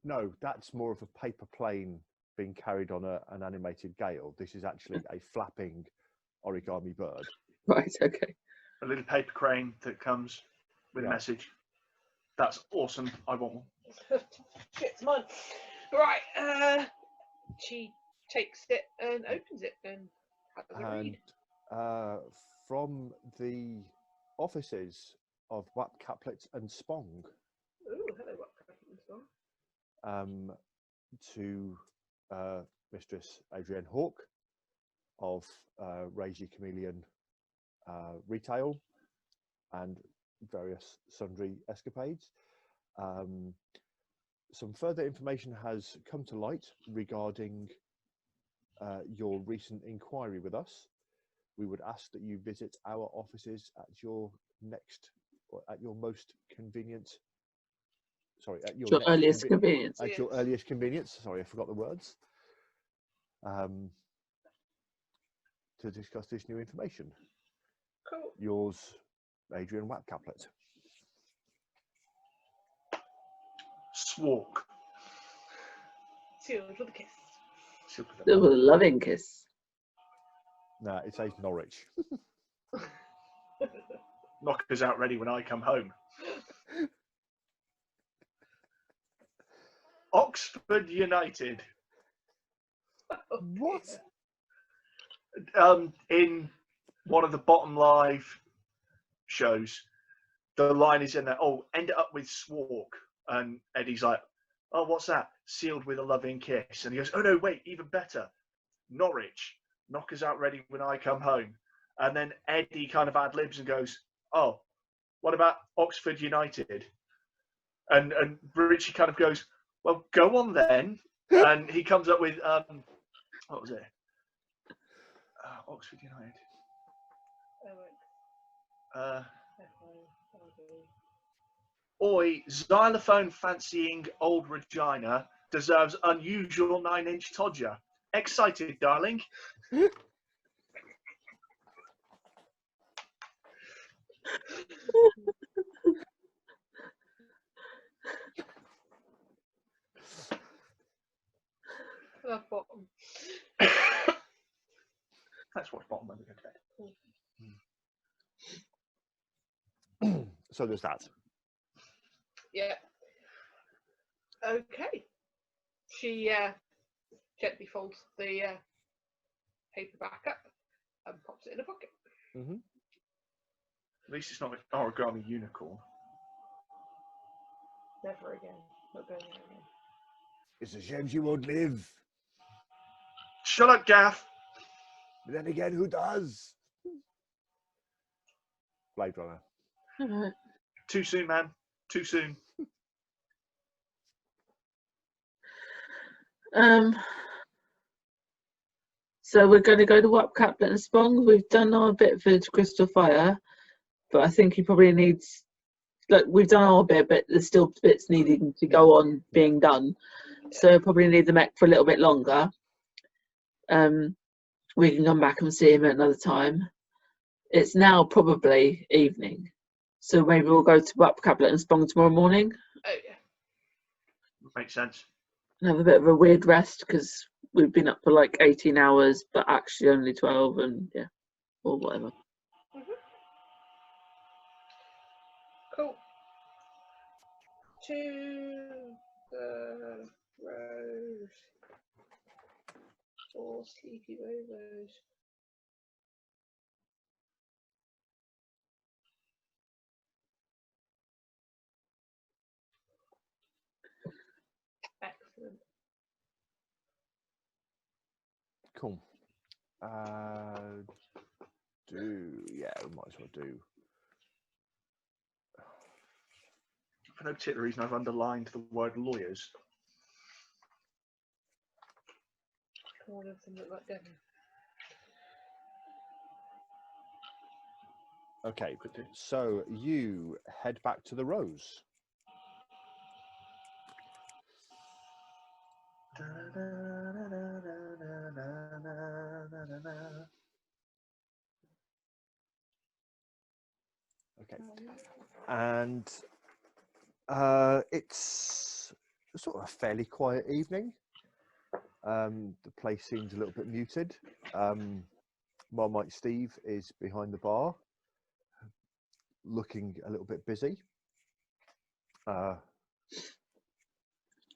No, that's more of a paper plane being carried on an animated gale. This is actually a flapping origami bird. Right. Okay. A little paper crane that comes with a Yeah. message. That's awesome. I want one. Shit, it's mine. Right. She takes it and opens it and has a read. And from the offices of Wap Caplet and Spong, Ooh, hello, what happened? to Mistress Adrienne Hawke of Ragey Chameleon Retail and various sundry escapades. Some further information has come to light regarding your recent inquiry with us. We would ask that you visit our offices at your next, or at your most convenient. Sorry, at your, Your next earliest convenience. At your earliest convenience. Sorry, I forgot the words. To discuss this new information. Cool. Yours, Adrian Wapcaplet. Swark. Sealed with a kiss. It was a loving kiss. No, it says Norwich. Knockers out ready when I come home. Oxford United. What? In one of the bottom live shows, the line is in there, oh, end it up with Swark. And Eddie's like, oh, what's that? Sealed with a loving kiss. And he goes, oh, no, wait, even better. Norwich. Knockers out ready when I come home. And then Eddie kind of ad-libs and goes, oh, what about Oxford United? And Richie kind of goes, well, go on then. And he comes up with, what was it? Oxford United. Oi, xylophone fancying old Regina deserves unusual 9-inch todger. Excited, darling? Bottom. Let's watch bottom when we go to bed. So there's that. Yeah. Okay. She gently folds the paper back up and pops it in a pocket. Mm-hmm. At least it's not an origami unicorn. Never again. Not going there again. It's a shame she won't live. Shut up, Gaff. But then again, who does? Blade Runner. All right. Too soon, man. Too soon. So we're going to go to Wap Caplet and Spong. We've done our bit for Crystal Fire, but I think he probably needs, like, we've done our bit, but there's still bits needing to go on being done. So probably need the mech for a little bit longer. We can come back and see him at another time. It's now probably evening, so maybe we'll go to Wap Caplet and Spong tomorrow morning Oh yeah. Makes sense. and have a bit of a weird rest because we've been up for like 18 hours, but actually only 12, and yeah, or whatever. Cool. To the road for sleepy bobos. Excellent. Cool. Yeah, we might as well do. For no particular reason, I've underlined the word lawyers. One of them look like Devon. Okay, so you head back to the Rose. Okay, and it's sort of a fairly quiet evening. The place seems a little bit muted. Marmite Steve is behind the bar, looking a little bit busy.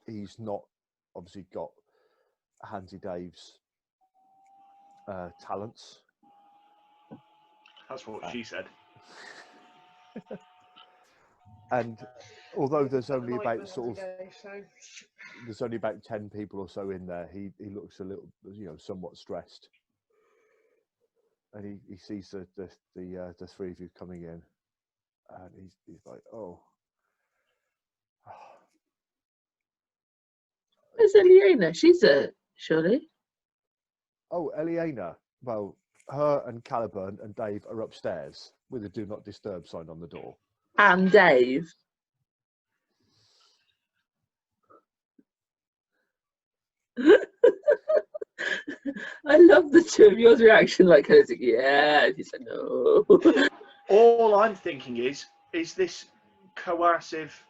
He's not obviously got Handsy Dave's talents. That's what she said. And although there's At the only night about was sort of every day, so there's only about 10 people or so in there, he looks a little, somewhat stressed. And he sees the three of you coming in, and he's like, oh. Where's Eliana? She's surely. Oh, Eliana. Well, her and Caliburn and Dave are upstairs with a do not disturb sign on the door. And Dave. I love the two of yours reaction. Like, I was like, yeah, and he said no. All I'm thinking is this coercive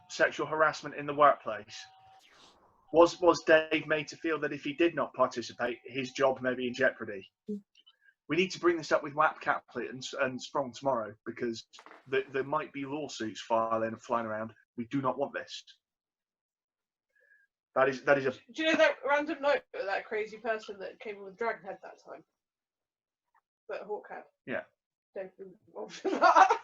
sexual harassment in the workplace? Was Dave made to feel that if he did not participate, his job may be in jeopardy? We need to bring this up with Wap Caplet and Sprong tomorrow, because there might be lawsuits flying around. We do not want this. That is a. do you know that random note of that crazy person that came in with Dragonhead that time? That Hawk had? Yeah. Don't be involved in that.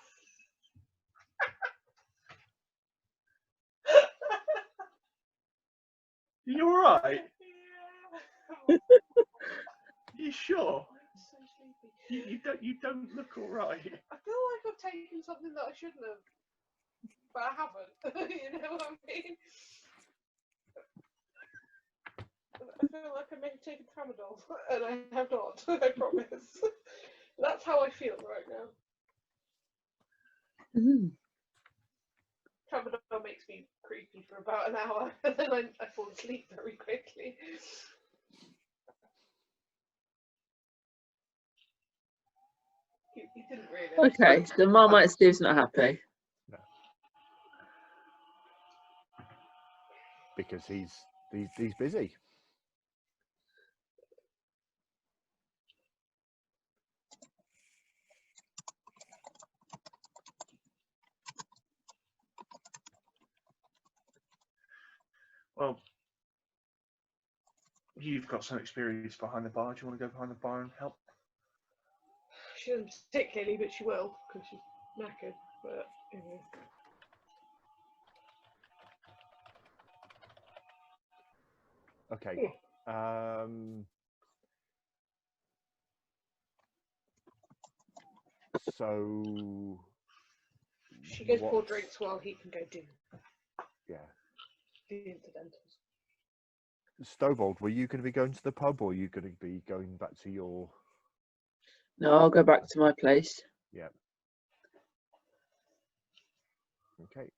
You all right? Yeah. You sure? I'm so sleepy. You don't look all right. I feel like I've taken something that I shouldn't have, but I haven't. You know what I mean? I feel like I may have taken Tramadol, and I have not. I promise. That's how I feel right now. Mm. Tramadol makes me creepy for about an hour, and then I fall asleep very quickly. He didn't really. Okay, so Marmite Steve's not happy. No. Because he's busy. Well, You've got some experience behind the bar. Do you want to go behind the bar and help? She doesn't particularly, but she will because she's knackered. But anyway. Okay. So She goes pour what- drinks while he can go do Yeah. the incidentals. Stovald, were you going to be going to the pub, or are you going to be going back to your? No, I'll go back to my place. Yeah. Okay.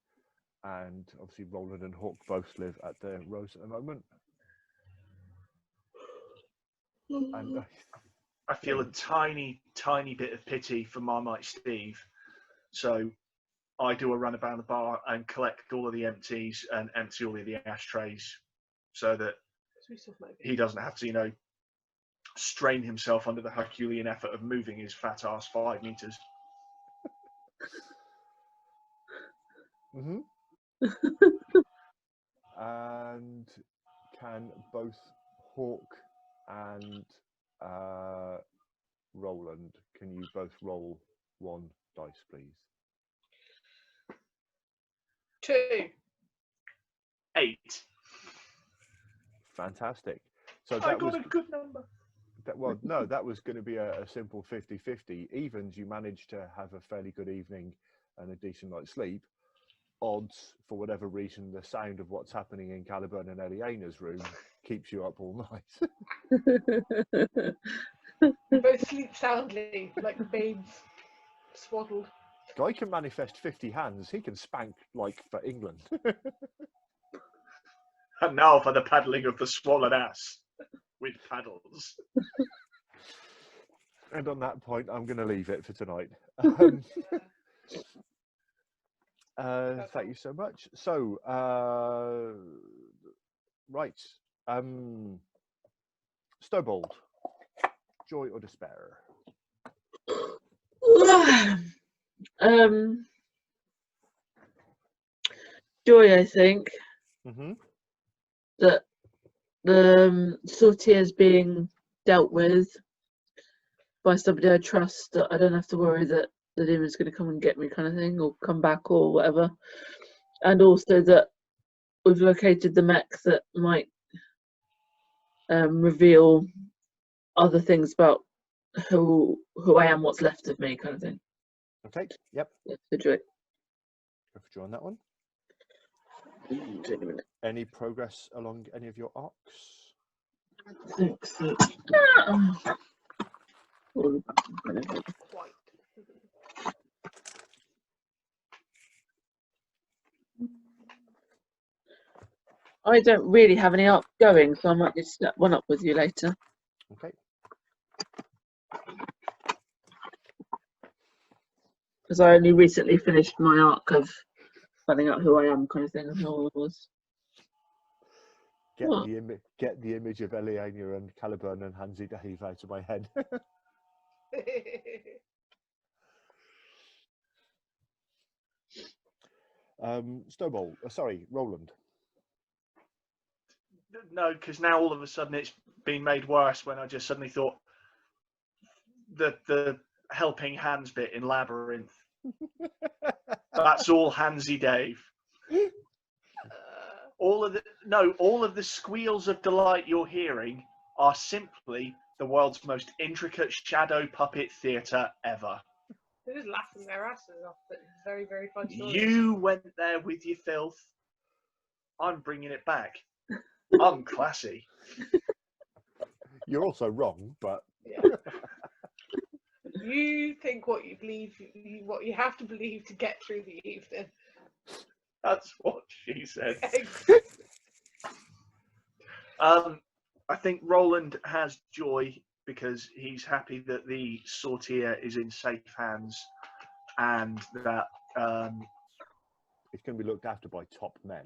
And obviously, Roland and Hawk both live at the Rose at the moment. And I feel a tiny bit of pity for Marmite Steve. So I do a run about the bar and collect all of the empties and empty all of the ashtrays so that he doesn't have to, you know, strain himself under the Herculean effort of moving his fat ass 5 meters. Mm-hmm. And can both Hawk and Roland, can you both roll 1 dice, please? 2. 8. Fantastic. So I that got was a good number. well, no, that was going to be a simple 50-50. Evens, you managed to have a fairly good evening and a decent night's sleep. Odds, for whatever reason, the sound of what's happening in Caliburn and Eliana's room keeps you up all night. We both sleep soundly, like babes, swaddled. Guy can manifest 50 hands. He can spank like for England. And now for the paddling of the swollen ass with paddles. And on that point, I'm going to leave it for tonight. Thank you so much. So, right. Stowbold, joy or despair? Joy, I think, Mm-hmm. that the sortie is being dealt with by somebody I trust, that I don't have to worry that the demon's going to come and get me, kind of thing, or come back or whatever. And also that we've located the mech that might reveal other things about who I am, what's left of me, kind of thing. Okay. Yep. Yeah, so joy. Go for joy on that one. Wait a minute. Any progress along any of your arcs? Thanks. Quite. I don't really have any arc going, so I might just snap one up with you later. Okay. Because I only recently finished my arc of finding out who I am, kind of thing, and all it was. Get What? get the image of Eliana and Caliburn and Hansi Dave out of my head. Snowball, sorry, Roland. No, because now all of a sudden it's been made worse when I just suddenly thought the helping hands bit in Labyrinth. That's all Hansi Dave. All of the squeals of delight you're hearing are simply the world's most intricate shadow puppet theatre ever. They're just laughing their asses off, but it's very, very funny story. You went there with your filth. I'm bringing it back. I'm classy. You're also wrong, but Yeah. You think what you believe, what you have to believe to get through the evening. That's what she said. Exactly. I think Roland has joy because he's happy that the sortier is in safe hands and that it's going to be looked after by top men.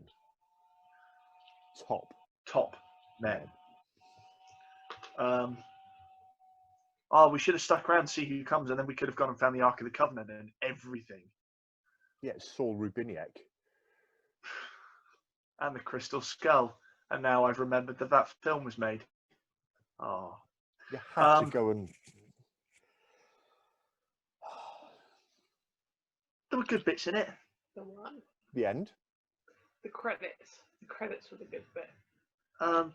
Top men. We should have stuck around to see who comes, and then we could have gone and found the Ark of the Covenant and everything. Yeah, Saul Rubiniak. And the Crystal Skull. And now I've remembered that film was made. Oh, You had to go and. there were good bits in it. The one. The end. The credits. The credits were the good bit. Um,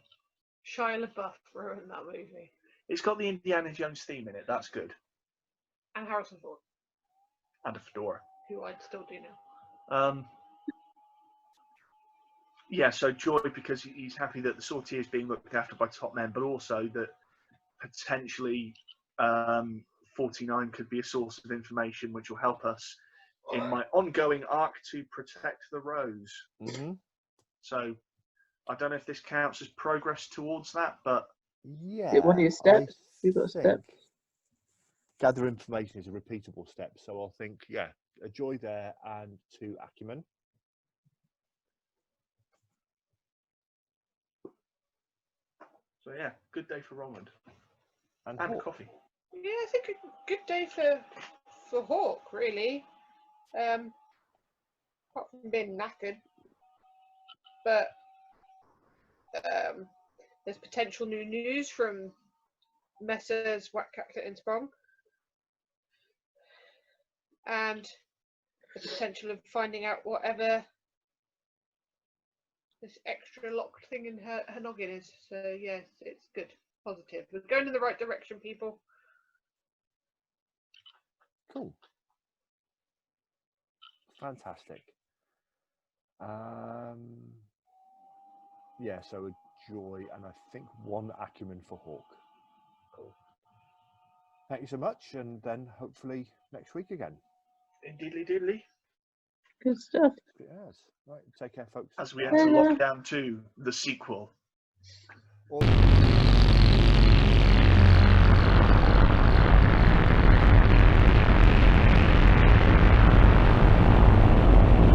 Shia LaBeouf ruined that movie. it's got the Indiana Jones theme in it. That's good. And Harrison Ford, And a fedora. who I'd still do now. Yeah, so joy because he's happy that the sortie is being looked after by top men, but also that potentially 49 could be a source of information which will help us in my ongoing arc to protect the Rose. Mm-hmm. So I don't know if this counts as progress towards that, but Yeah. One of your steps. You've got a think step. gather information is a repeatable step. So I'll think, yeah, a joy there and 2 acumen. so yeah, good day for Roland And and Hawk. coffee. Yeah, I think a good day for Hawk, really. Apart from being knackered. But there's potential new news from Messrs. Wackcactor and Sprong. And the potential of finding out whatever this extra locked thing in her noggin is. So yes, it's good. Positive. We're going in the right direction, people. Cool. Fantastic. Yeah, so a joy and I think 1 acumen for Hawk. Cool. Thank you so much, and then hopefully next week again. Indeedly doodly. Good stuff. Yes. Right. Take care, folks. As we enter Hello. lockdown 2, the sequel. Or